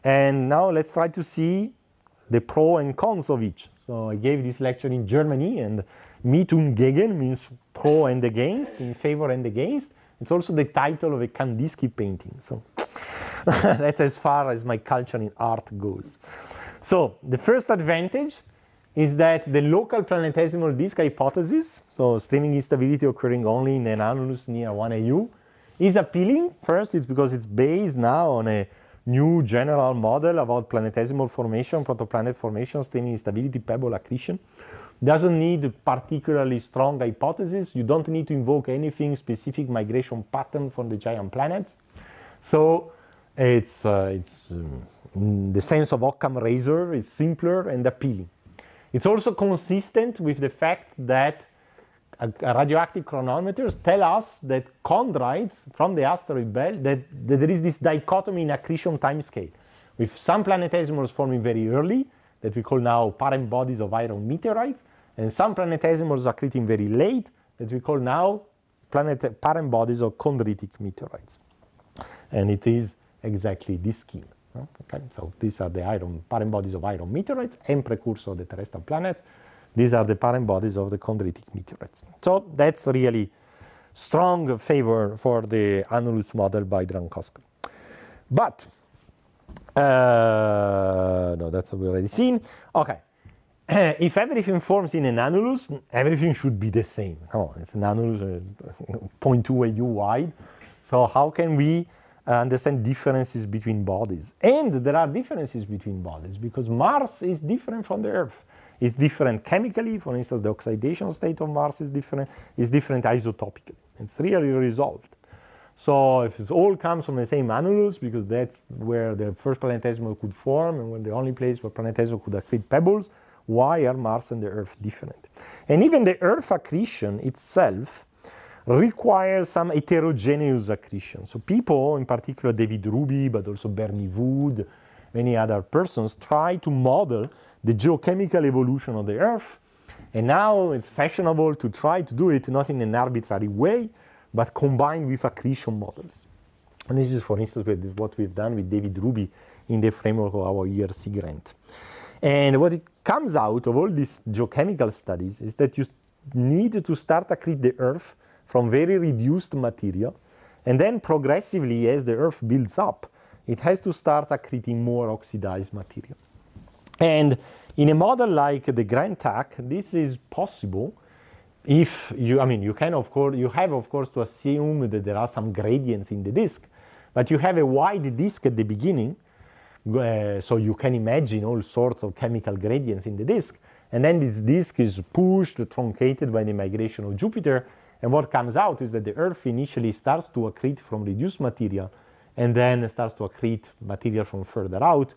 and now let's try to see the pros and cons of each. So I gave this lecture in Germany, and mit und gegen means pro and against, in favor and against. It's also the title of a Kandinsky painting. So that's as far as my culture in art goes. So the first advantage is that the local planetesimal disk hypothesis, so streaming instability occurring only in an annulus near 1AU, is appealing. First, it's because it's based now on a new general model about planetesimal formation, protoplanet formation, streaming instability, pebble accretion. Doesn't need particularly strong hypothesis. You don't need to invoke anything specific migration pattern from the giant planets. So it's in the sense of Occam razor, it's simpler and appealing. It's also consistent with the fact that radioactive chronometers tell us that chondrites from the asteroid belt, that there is this dichotomy in accretion timescale, with some planetesimals forming very early, that we call now parent bodies of iron meteorites, and some planetesimals accreting very late, that we call now parent bodies of chondritic meteorites. And it is exactly this scheme. Okay? So these are the parent bodies of iron meteorites and precursor of the terrestrial planets. These are the parent bodies of the chondritic meteorites. So that's really strong favor for the annulus model by Drankowski. But, no, that's already seen. Okay, if everything forms in an annulus, everything should be the same. Come on, it's an annulus 0.2 AU wide. So how can we understand differences between bodies? And there are differences between bodies because Mars is different from the Earth. It's different chemically. For instance, the oxidation state of Mars is different. It's different isotopically. It's really resolved. So if it all comes from the same annulus, because that's where the first planetesimal could form and when the only place where planetesimal could accrete pebbles, why are Mars and the Earth different? And even the Earth accretion itself requires some heterogeneous accretion. So people, in particular David Ruby, but also Bernie Wood, many other persons, try to model the geochemical evolution of the Earth. And now it's fashionable to try to do it not in an arbitrary way, but combined with accretion models. And this is, for instance, what we've done with David Ruby in the framework of our ERC grant. And what it comes out of all these geochemical studies is that you need to start accrete the Earth from very reduced material, and then progressively, as the Earth builds up, it has to start accreting more oxidized material. And in a model like the Grand TAC, this is possible if you, you have of course to assume that there are some gradients in the disk, but you have a wide disk at the beginning, so you can imagine all sorts of chemical gradients in the disk, and then this disk is pushed, truncated by the migration of Jupiter, and what comes out is that the Earth initially starts to accrete from reduced material, and then starts to accrete material from further out,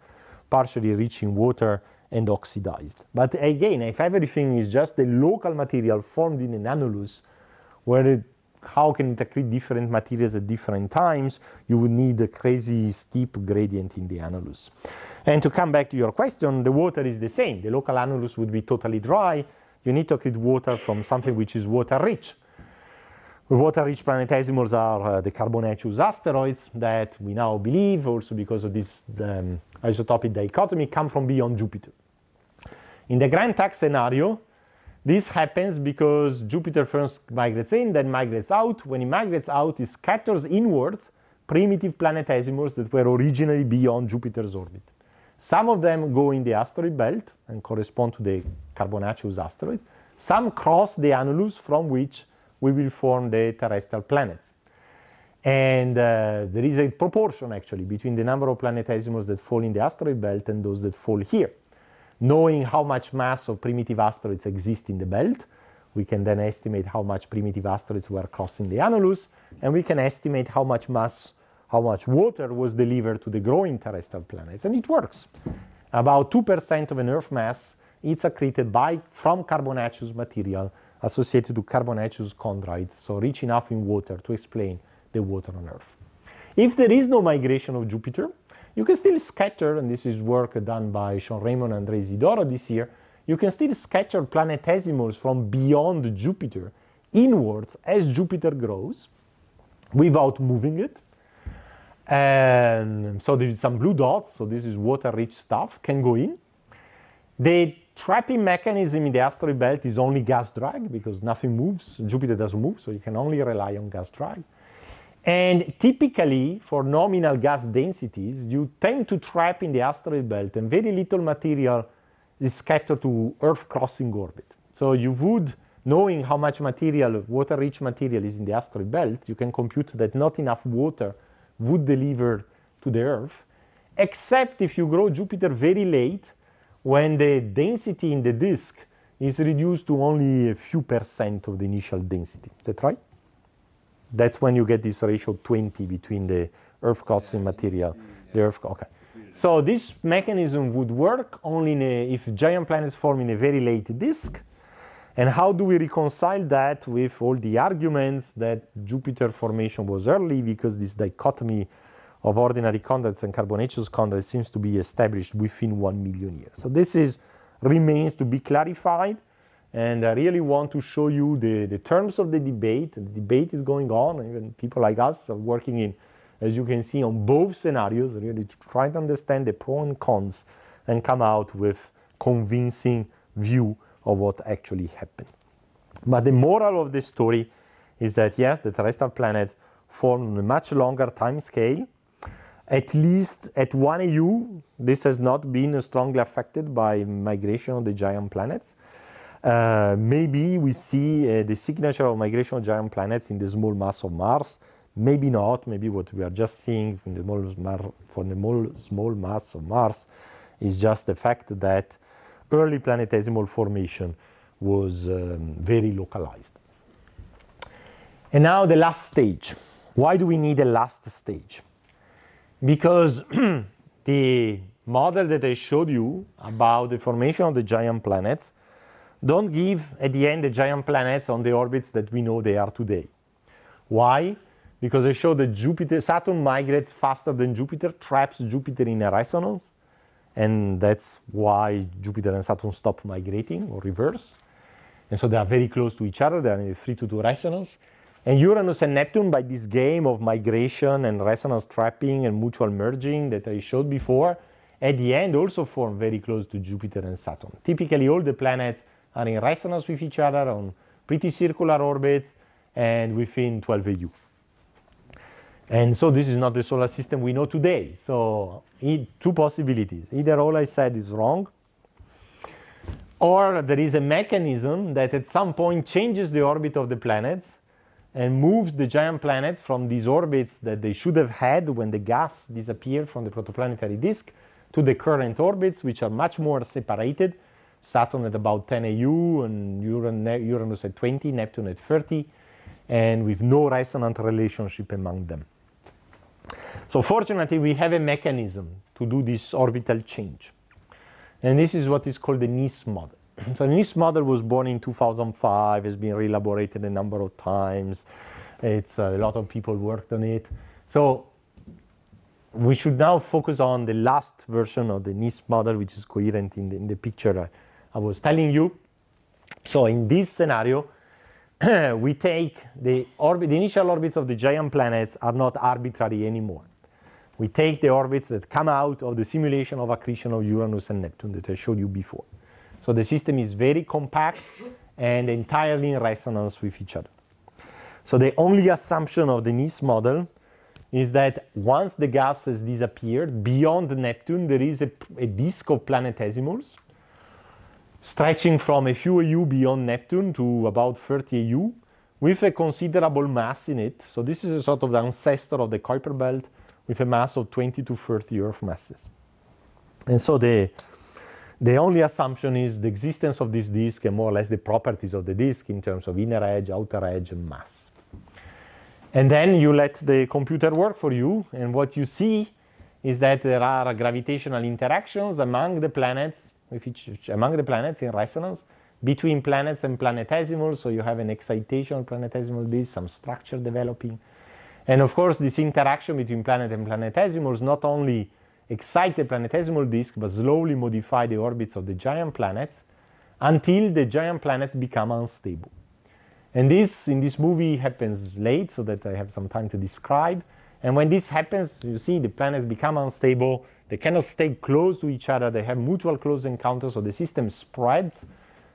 partially reaching water and oxidized. But again, if everything is just the local material formed in an annulus, how can it accrete different materials at different times? You would need a crazy steep gradient in the annulus. And to come back to your question, the water is the same. The local annulus would be totally dry. You need to accrete water from something which is water-rich. Water-rich planetesimals are the carbonaceous asteroids that we now believe, also because of this isotopic dichotomy, come from beyond Jupiter. In the Grand TAC scenario, this happens because Jupiter first migrates in, then migrates out. When it migrates out, it scatters inwards primitive planetesimals that were originally beyond Jupiter's orbit. Some of them go in the asteroid belt and correspond to the carbonaceous asteroids. Some cross the annulus from which we will form the terrestrial planets. And there is a proportion actually between the number of planetesimals that fall in the asteroid belt and those that fall here. Knowing how much mass of primitive asteroids exist in the belt, we can then estimate how much primitive asteroids were crossing the annulus, and we can estimate how much mass, how much water was delivered to the growing terrestrial planets, and it works. About 2% of an Earth mass it's accreted from carbonaceous material associated to carbonaceous chondrites, so rich enough in water to explain the water on Earth. If there is no migration of Jupiter, you can still scatter, and this is work done by Sean Raymond and Andrei Isidoro this year, you can still scatter planetesimals from beyond Jupiter inwards as Jupiter grows without moving it. And so there's some blue dots, so this is water-rich stuff, can go in. The trapping mechanism in the asteroid belt is only gas drag because nothing moves. Jupiter doesn't move, so you can only rely on gas drag. And typically, for nominal gas densities, you tend to trap in the asteroid belt and very little material is scattered to Earth-crossing orbit. So you would, knowing how much material, water-rich material is in the asteroid belt, you can compute that not enough water would deliver to the Earth, except if you grow Jupiter very late, when the density in the disk is reduced to only a few % of the initial density. Is that right? That's when you get this ratio 20 between the Earth-crossing material, the Earth. Okay. So this mechanism would work only if giant planets form in a very late disk. And how do we reconcile that with all the arguments that Jupiter formation was early, because this dichotomy of ordinary chondrites and carbonaceous chondrites seems to be established within 1 million years. So this remains to be clarified. And I really want to show you the terms of the debate. The debate is going on. Even people like us are working in, as you can see, on both scenarios, really to try to understand the pros and cons and come out with convincing view of what actually happened. But the moral of the story is that, yes, the terrestrial planets form on a much longer time scale. At least at 1 AU, this has not been strongly affected by migration of the giant planets. Maybe we see the signature of migration of giant planets in the small mass of Mars. Maybe not. Maybe what we are just seeing in the small mass of Mars is just the fact that early planetesimal formation was very localized. And now the last stage. Why do we need a last stage? Because the model that I showed you about the formation of the giant planets don't give, at the end, the giant planets on the orbits that we know they are today. Why? Because I showed that Saturn migrates faster than Jupiter, traps Jupiter in a resonance, and that's why Jupiter and Saturn stop migrating, or reverse. And so they are very close to each other, they are in a 3-to-2 resonance. And Uranus and Neptune, by this game of migration and resonance trapping and mutual merging that I showed before, at the end also form very close to Jupiter and Saturn. Typically all the planets are in resonance with each other on pretty circular orbits and within 12 AU. And so this is not the solar system we know today. So two possibilities. Either all I said is wrong, or there is a mechanism that at some point changes the orbit of the planets and moves the giant planets from these orbits that they should have had when the gas disappeared from the protoplanetary disk to the current orbits, which are much more separated. Saturn at about 10 AU and Uranus at 20, Neptune at 30, and with no resonant relationship among them. So fortunately, we have a mechanism to do this orbital change. And this is what is called the NIS model. So the NIS model was born in 2005, has been re-elaborated a number of times. It's a lot of people worked on it. So we should now focus on the last version of the NIS model, which is coherent in the picture I was telling you. So in this scenario, we take the initial orbits of the giant planets are not arbitrary anymore. We take the orbits that come out of the simulation of accretion of Uranus and Neptune that I showed you before. So the system is very compact and entirely in resonance with each other. So the only assumption of the NIS model is that once the gas has disappeared, beyond Neptune there is a disk of planetesimals stretching from a few AU beyond Neptune to about 30 AU with a considerable mass in it. So this is a sort of the ancestor of the Kuiper belt with a mass of 20 to 30 Earth masses. And so the only assumption is the existence of this disk and more or less the properties of the disk in terms of inner edge, outer edge, and mass. And then you let the computer work for you, and what you see is that there are gravitational interactions among the planets with among the planets in resonance, between planets and planetesimals, so you have an excitation of planetesimal disk, some structure developing. And of course, this interaction between planet and planetesimals not only excite the planetesimal disk, but slowly modify the orbits of the giant planets until the giant planets become unstable. And this, in this movie, happens late, so that I have some time to describe. And when this happens, you see the planets become unstable. They cannot stay close to each other. They have mutual close encounters, so the system spreads.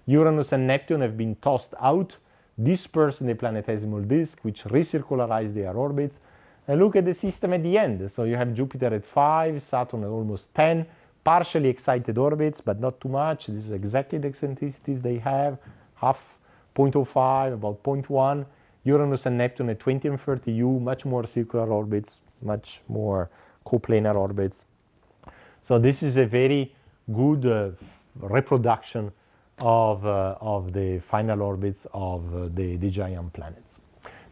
Uranus and Neptune have been tossed out, dispersed in the planetesimal disk, which recircularize their orbits. And look at the system at the end. So you have Jupiter at 5, Saturn at almost 10, partially excited orbits, but not too much. This is exactly the eccentricities they have, half, 0.05, about 0.1. Uranus and Neptune at 20 and 30 U, much more circular orbits, much more coplanar orbits. So this is a very good reproduction of the final orbits of the giant planets.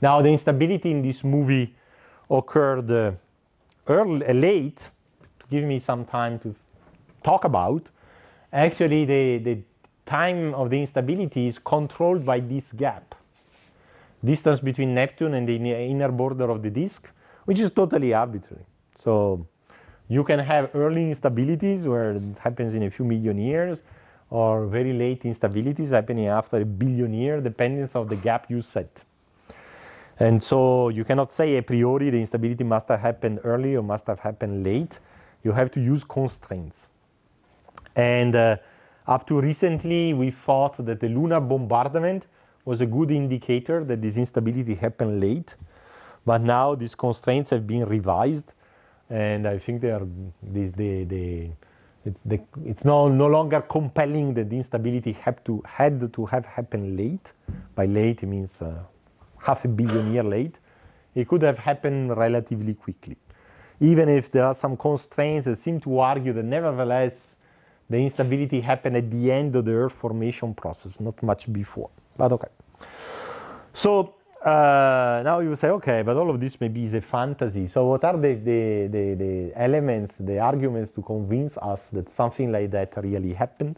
Now, the instability in this movie occurred late, to give me some time to talk about. Actually, the time of the instability is controlled by this gap, distance between Neptune and the inner border of the disk, which is totally arbitrary. So you can have early instabilities where it happens in a few million years, or very late instabilities happening after a billion years, depending on the gap you set. And so you cannot say a priori the instability must have happened early or must have happened late. You have to use constraints. And up to recently, we thought that the lunar bombardment was a good indicator that this instability happened late. But now these constraints have been revised, and I think they are it's no longer compelling that the instability had to have happened late. By late, it means half a billion years late. It could have happened relatively quickly, even if there are some constraints that seem to argue that nevertheless the instability happened at the end of the Earth formation process, not much before. But okay. So now you say, okay, but all of this maybe is a fantasy. So what are the elements, the arguments to convince us that something like that really happened?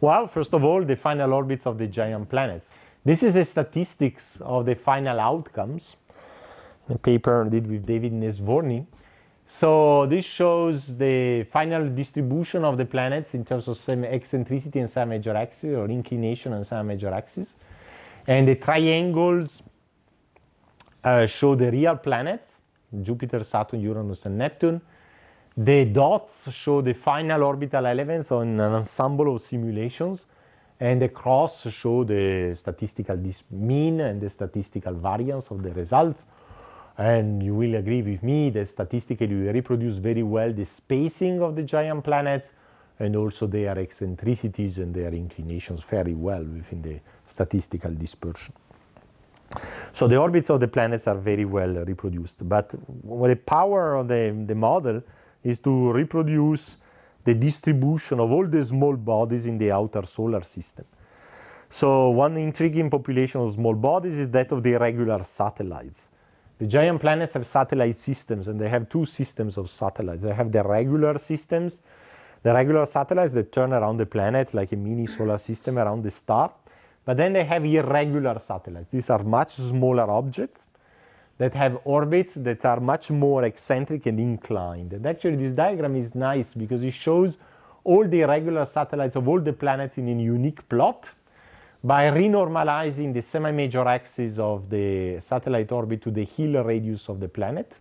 Well, first of all, the final orbits of the giant planets. This is the statistics of the final outcomes. A paper I did with David Nesvorny. So this shows the final distribution of the planets in terms of eccentricity and some major axis, or inclination and some major axis. And the triangles show the real planets, Jupiter, Saturn, Uranus, and Neptune. The dots show the final orbital elements on an ensemble of simulations. And the cross show the statistical mean and the statistical variance of the results. And you will agree with me that statistically we reproduce very well the spacing of the giant planets and also their eccentricities and their inclinations very well within the statistical dispersion. So the orbits of the planets are very well reproduced. But the power of the model is to reproduce the distribution of all the small bodies in the outer solar system. So one intriguing population of small bodies is that of the irregular satellites. The giant planets have satellite systems, and they have two systems of satellites. They have the regular systems, the regular satellites that turn around the planet like a mini solar system around the star. But then they have irregular satellites. These are much smaller objects that have orbits that are much more eccentric and inclined. And actually this diagram is nice because it shows all the irregular satellites of all the planets in a unique plot by renormalizing the semi-major axis of the satellite orbit to the Hill radius of the planet,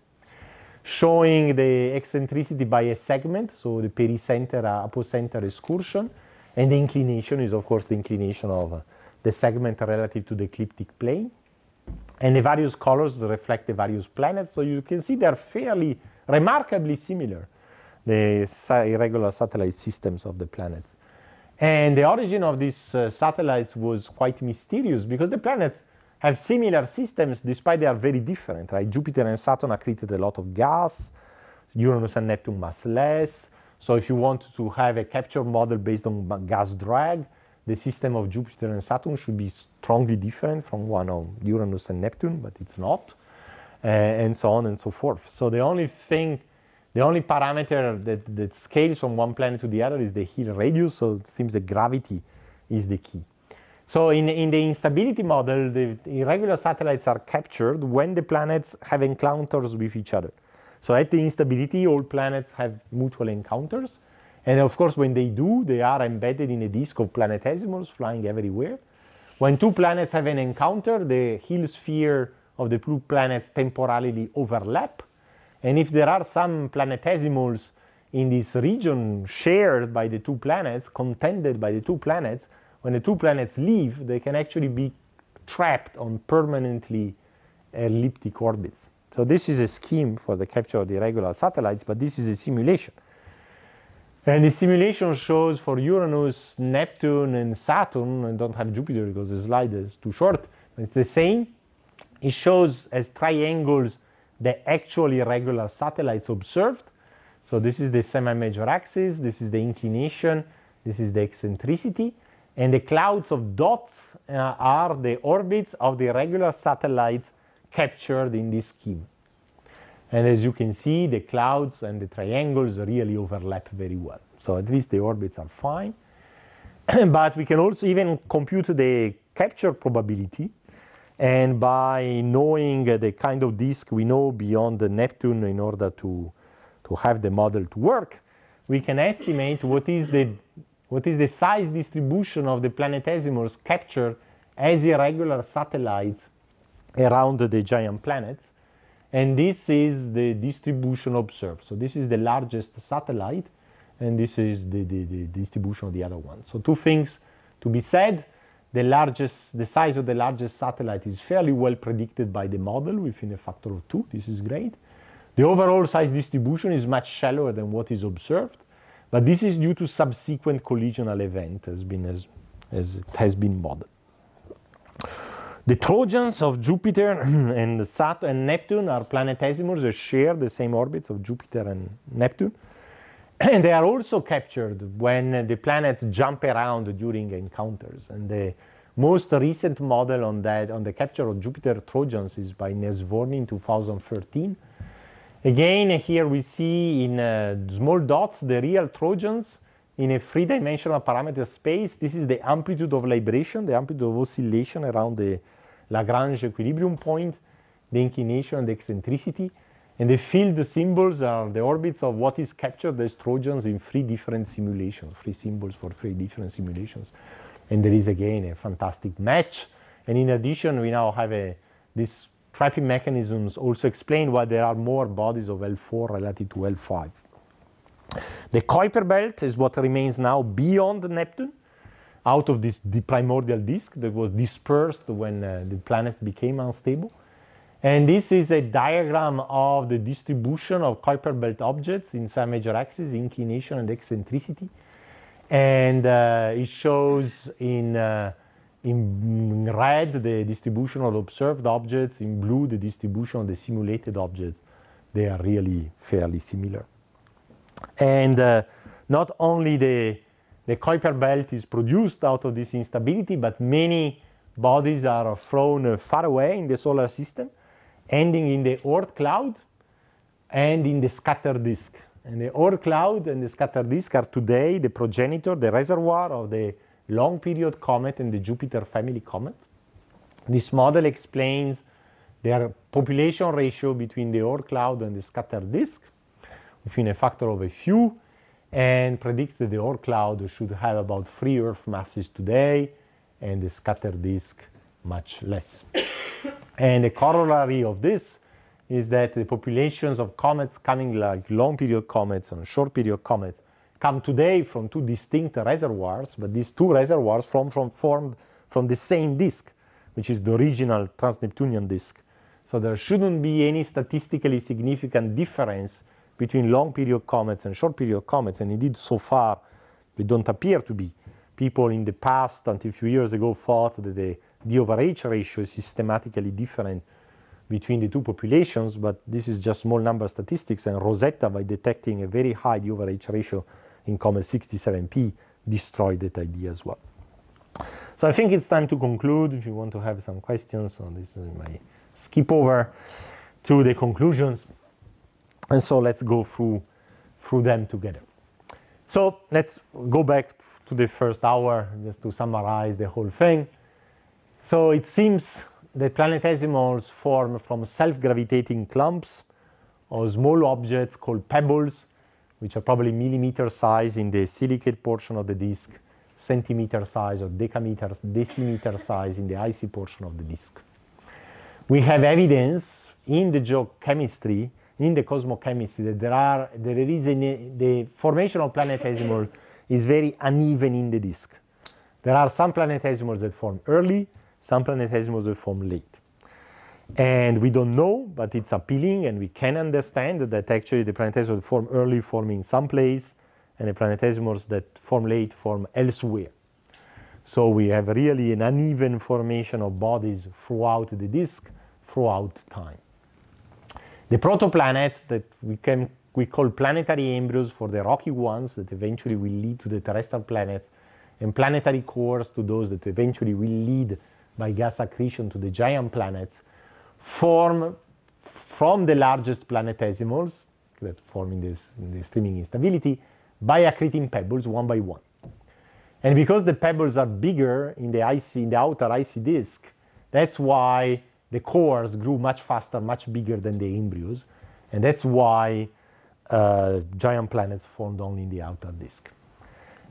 showing the eccentricity by a segment, so the pericenter, apocenter excursion, and the inclination is of course the inclination of the segment relative to the ecliptic plane. And the various colors reflect the various planets, so you can see they're fairly, remarkably similar, the irregular satellite systems of the planets. And the origin of these satellites was quite mysterious because the planets have similar systems despite they are very different, right? Jupiter and Saturn accreted a lot of gas, Uranus and Neptune much less. So if you want to have a capture model based on gas drag, the system of Jupiter and Saturn should be strongly different from one of Uranus and Neptune, but it's not, and so on and so forth. So the only thing The only parameter that scales from one planet to the other is the Hill radius, so it seems that gravity is the key. So in the instability model, the irregular satellites are captured when the planets have encounters with each other. So at the instability, all planets have mutual encounters. And of course, when they do, they are embedded in a disk of planetesimals flying everywhere. When two planets have an encounter, the Hill sphere of the two planets temporarily overlap. And if there are some planetesimals in this region shared by the two planets, contended by the two planets, when the two planets leave, they can actually be trapped on permanently elliptic orbits. So this is a scheme for the capture of the irregular satellites, but this is a simulation. And the simulation shows for Uranus, Neptune, and Saturn, and don't have Jupiter because the slide is too short, but it's the same. It shows as triangles the actual irregular satellites observed. So this is the semi-major axis, this is the inclination, this is the eccentricity, and the clouds of dots are the orbits of the irregular satellites captured in this scheme. And as you can see, the clouds and the triangles really overlap very well. So at least the orbits are fine. But we can also even compute the capture probability. And by knowing the kind of disk we know beyond the Neptune in order to have the model to work, we can estimate what is the size distribution of the planetesimals captured as irregular satellites around the giant planets. And this is the distribution observed. So this is the largest satellite, and this is the distribution of the other one. So two things to be said. The size of the largest satellite is fairly well predicted by the model within a factor of 2. This is great. The overall size distribution is much shallower than what is observed, but this is due to subsequent collisional event as it has been modeled. The Trojans of Jupiter and Saturn and Neptune are planetesimals that share the same orbits of Jupiter and Neptune. And they are also captured when the planets jump around during encounters. And the most recent model on the capture of Jupiter Trojans is by Nesvorny in 2013. Again, here we see in small dots the real Trojans in a three-dimensional parameter space. This is the amplitude of libration, the amplitude of oscillation around the Lagrange equilibrium point, the inclination and the eccentricity. And the field symbols are the orbits of what is captured as Trojans in 3 different simulations, 3 symbols for 3 different simulations. And there is again a fantastic match. And in addition, we now have these trapping mechanisms also explain why there are more bodies of L4 relative to L5. The Kuiper belt is what remains now beyond Neptune, out of this primordial disk that was dispersed when the planets became unstable. And this is a diagram of the distribution of Kuiper belt objects in some major axes, inclination and eccentricity. And it shows in red the distribution of observed objects, in blue the distribution of the simulated objects. They are really fairly similar. And not only the Kuiper belt is produced out of this instability, but many bodies are thrown far away in the solar system, ending in the Oort cloud and in the scatter disk. And the Oort cloud and the scatter disk are today the progenitor, the reservoir of the long period comet and the Jupiter family comet. This model explains their population ratio between the Oort cloud and the scatter disk within a factor of a few, and predicts that the Oort cloud should have about 3 Earth masses today and the scatter disk much less. And the corollary of this is that the populations of comets coming like long period comets and short period comets come today from 2 distinct reservoirs, but these 2 reservoirs formed from the same disk, which is the original trans-Neptunian disk. So there shouldn't be any statistically significant difference between long period comets and short period comets, and indeed so far they don't appear to be. People in the past, until a few years ago, thought that the D/H ratio is systematically different between the 2 populations, but this is just small number statistics, and Rosetta, by detecting a very high D/H ratio in comet 67P, destroyed that idea as well. So I think it's time to conclude. If you want to have some questions on this, I might skip over to the conclusions. And so let's go through them together. So let's go back to the first hour just to summarize the whole thing. So it seems that planetesimals form from self-gravitating clumps of small objects called pebbles, which are probably millimeter size in the silicate portion of the disk, centimeter size or decimeter size in the icy portion of the disk. We have evidence in the geochemistry, in the cosmochemistry, that the formation of planetesimal is very uneven in the disk. There are some planetesimals that form early, some planetesimals that form late. And we don't know, but it's appealing, and we can understand that actually the planetesimals that form early form in some place, and the planetesimals that form late form elsewhere. So we have really an uneven formation of bodies throughout the disk, throughout time. The protoplanets that we call planetary embryos for the rocky ones that eventually will lead to the terrestrial planets, and planetary cores to those that eventually will lead by gas accretion to the giant planets, form from the largest planetesimals that form in the streaming instability by accreting pebbles one by one. And because the pebbles are bigger in the outer icy disk, that's why the cores grew much faster, much bigger than the embryos, and that's why giant planets formed only in the outer disk.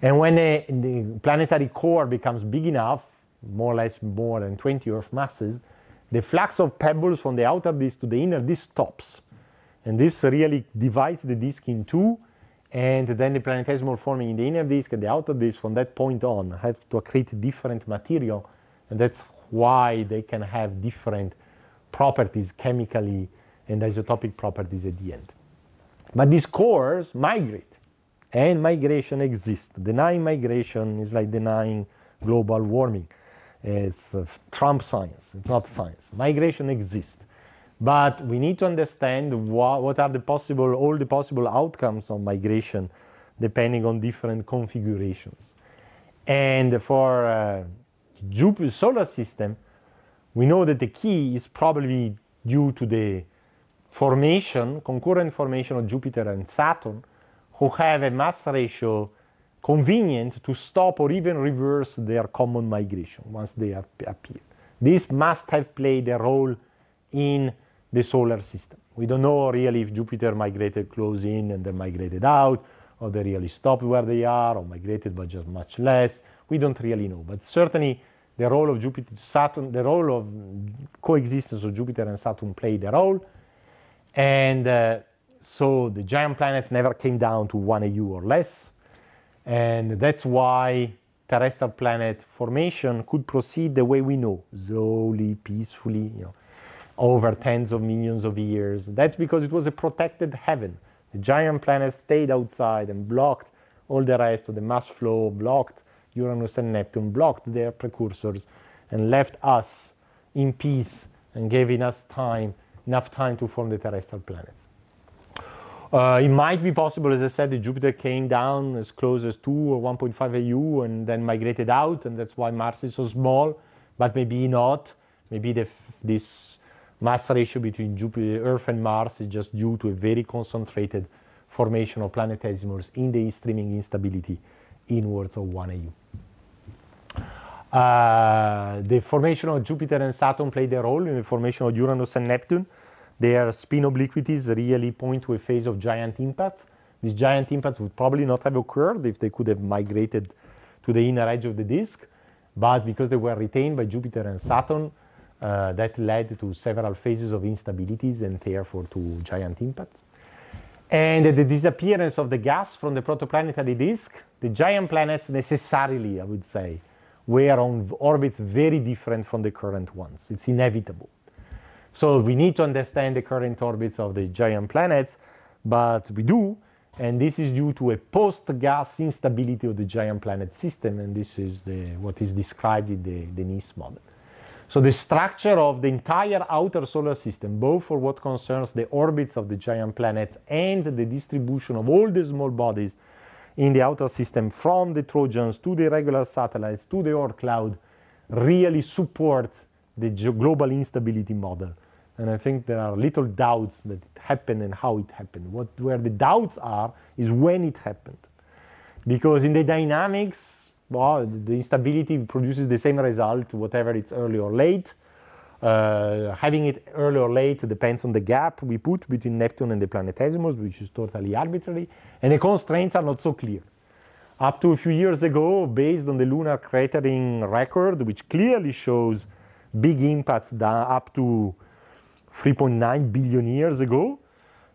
And when the planetary core becomes big enough, more or less more than 20 Earth masses, the flux of pebbles from the outer disk to the inner disk stops. And this really divides the disk in two, and then the planetesimal forming in the inner disk and the outer disk from that point on have to accrete different material, and that's why they can have different properties chemically and isotopic properties at the end. But these cores migrate, and migration exists. Denying migration is like denying global warming. It's Trump science, it's not science. Migration exists. But we need to understand what are all the possible outcomes of migration depending on different configurations. And for Jupiter's solar system, we know that the key is probably due to the concurrent formation of Jupiter and Saturn, who have a mass ratio convenient to stop or even reverse their common migration once they appear. This must have played a role in the solar system. We don't know really if Jupiter migrated close in and then migrated out, or they really stopped where they are, or migrated but just much less. We don't really know. But certainly the role of the role of coexistence of Jupiter and Saturn played a role. And so the giant planets never came down to 1 AU or less. And that's why terrestrial planet formation could proceed the way we know, slowly, peacefully, over tens of millions of years. That's because it was a protected heaven. The giant planets stayed outside and blocked all the rest of the mass flow, blocked Uranus and Neptune, blocked their precursors, and left us in peace and gave enough time to form the terrestrial planets. It might be possible, as I said, that Jupiter came down as close as 2 or 1.5 AU and then migrated out, and that's why Mars is so small, but maybe not. Maybe this mass ratio between Earth and Mars is just due to a very concentrated formation of planetesimals in the streaming instability inwards of 1 AU. The formation of Jupiter and Saturn played a role in the formation of Uranus and Neptune. Their spin obliquities really point to a phase of giant impacts. These giant impacts would probably not have occurred if they could have migrated to the inner edge of the disk, but because they were retained by Jupiter and Saturn, that led to several phases of instabilities and therefore to giant impacts. And the disappearance of the gas from the protoplanetary disk, the giant planets necessarily, I would say, were on orbits very different from the current ones. It's inevitable. So we need to understand the current orbits of the giant planets, but we do, and this is due to a post-gas instability of the giant planet system, and this is what is described in the NIS model. So the structure of the entire outer solar system, both for what concerns the orbits of the giant planets and the distribution of all the small bodies in the outer system, from the Trojans to the irregular satellites to the Oort cloud, really support the global instability model And I think there are little doubts that it happened and how it happened. Where the doubts are is when it happened. Because in the dynamics, well, the instability produces the same result, whatever it's early or late. Having it early or late depends on the gap we put between Neptune and the planetesimals, which is totally arbitrary. And the constraints are not so clear. Up to a few years ago, based on the lunar cratering record, which clearly shows big impacts up to 3.9 billion years ago,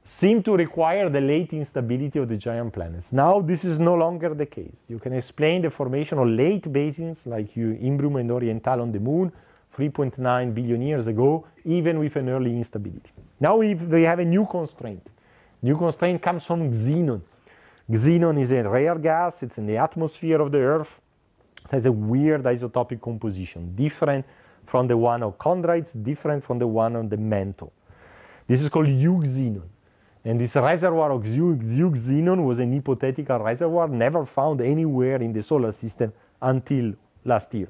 seem to require the late instability of the giant planets. Now this is no longer the case. You can explain the formation of late basins like Imbrium and Oriental on the Moon 3.9 billion years ago, even with an early instability. Now we have a new constraint. New constraint comes from xenon. Xenon is a rare gas. It's in the atmosphere of the Earth. It has a weird isotopic composition, different from the one of chondrites, different from the one on the mantle. This is called euxenon. And this reservoir of euxenon was an hypothetical reservoir, never found anywhere in the solar system until last year.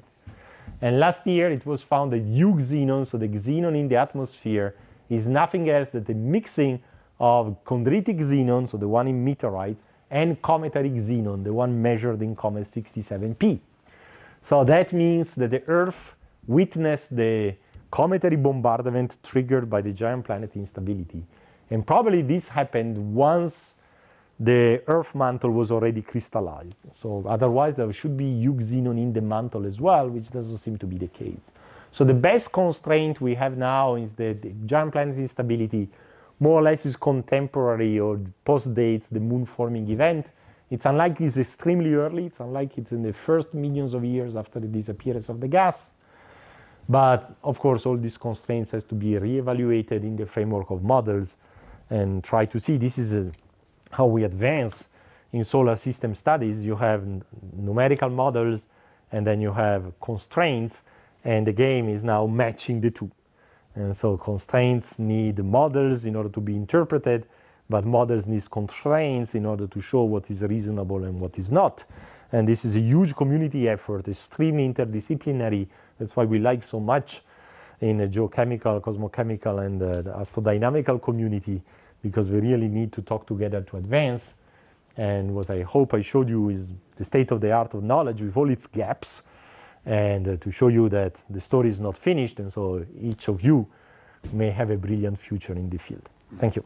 And last year it was found that euxenon, so the xenon in the atmosphere, is nothing else than the mixing of chondritic xenon, so the one in meteorites, and cometary xenon, the one measured in comet 67P. So that means that the Earth witnessed the cometary bombardment triggered by the giant planet instability. And probably this happened once the Earth mantle was already crystallized. So otherwise there should be euxenon in the mantle as well, which doesn't seem to be the case. So the best constraint we have now is that the giant planet instability more or less is contemporary or post-dates the moon forming event. It's unlike it's extremely early. It's unlike it's in the first millions of years after the disappearance of the gas. But of course, all these constraints has to be reevaluated in the framework of models and try to see this is how we advance in solar system studies. You have numerical models and then you have constraints, and the game is now matching the two. And so constraints need models in order to be interpreted, but models need constraints in order to show what is reasonable and what is not. And this is a huge community effort, extremely interdisciplinary. That's why we like so much in the geochemical, cosmochemical, and the astrodynamical community, because we really need to talk together to advance. And what I hope I showed you is the state of the art of knowledge with all its gaps, and to show you that the story is not finished, and so each of you may have a brilliant future in the field. Thank you.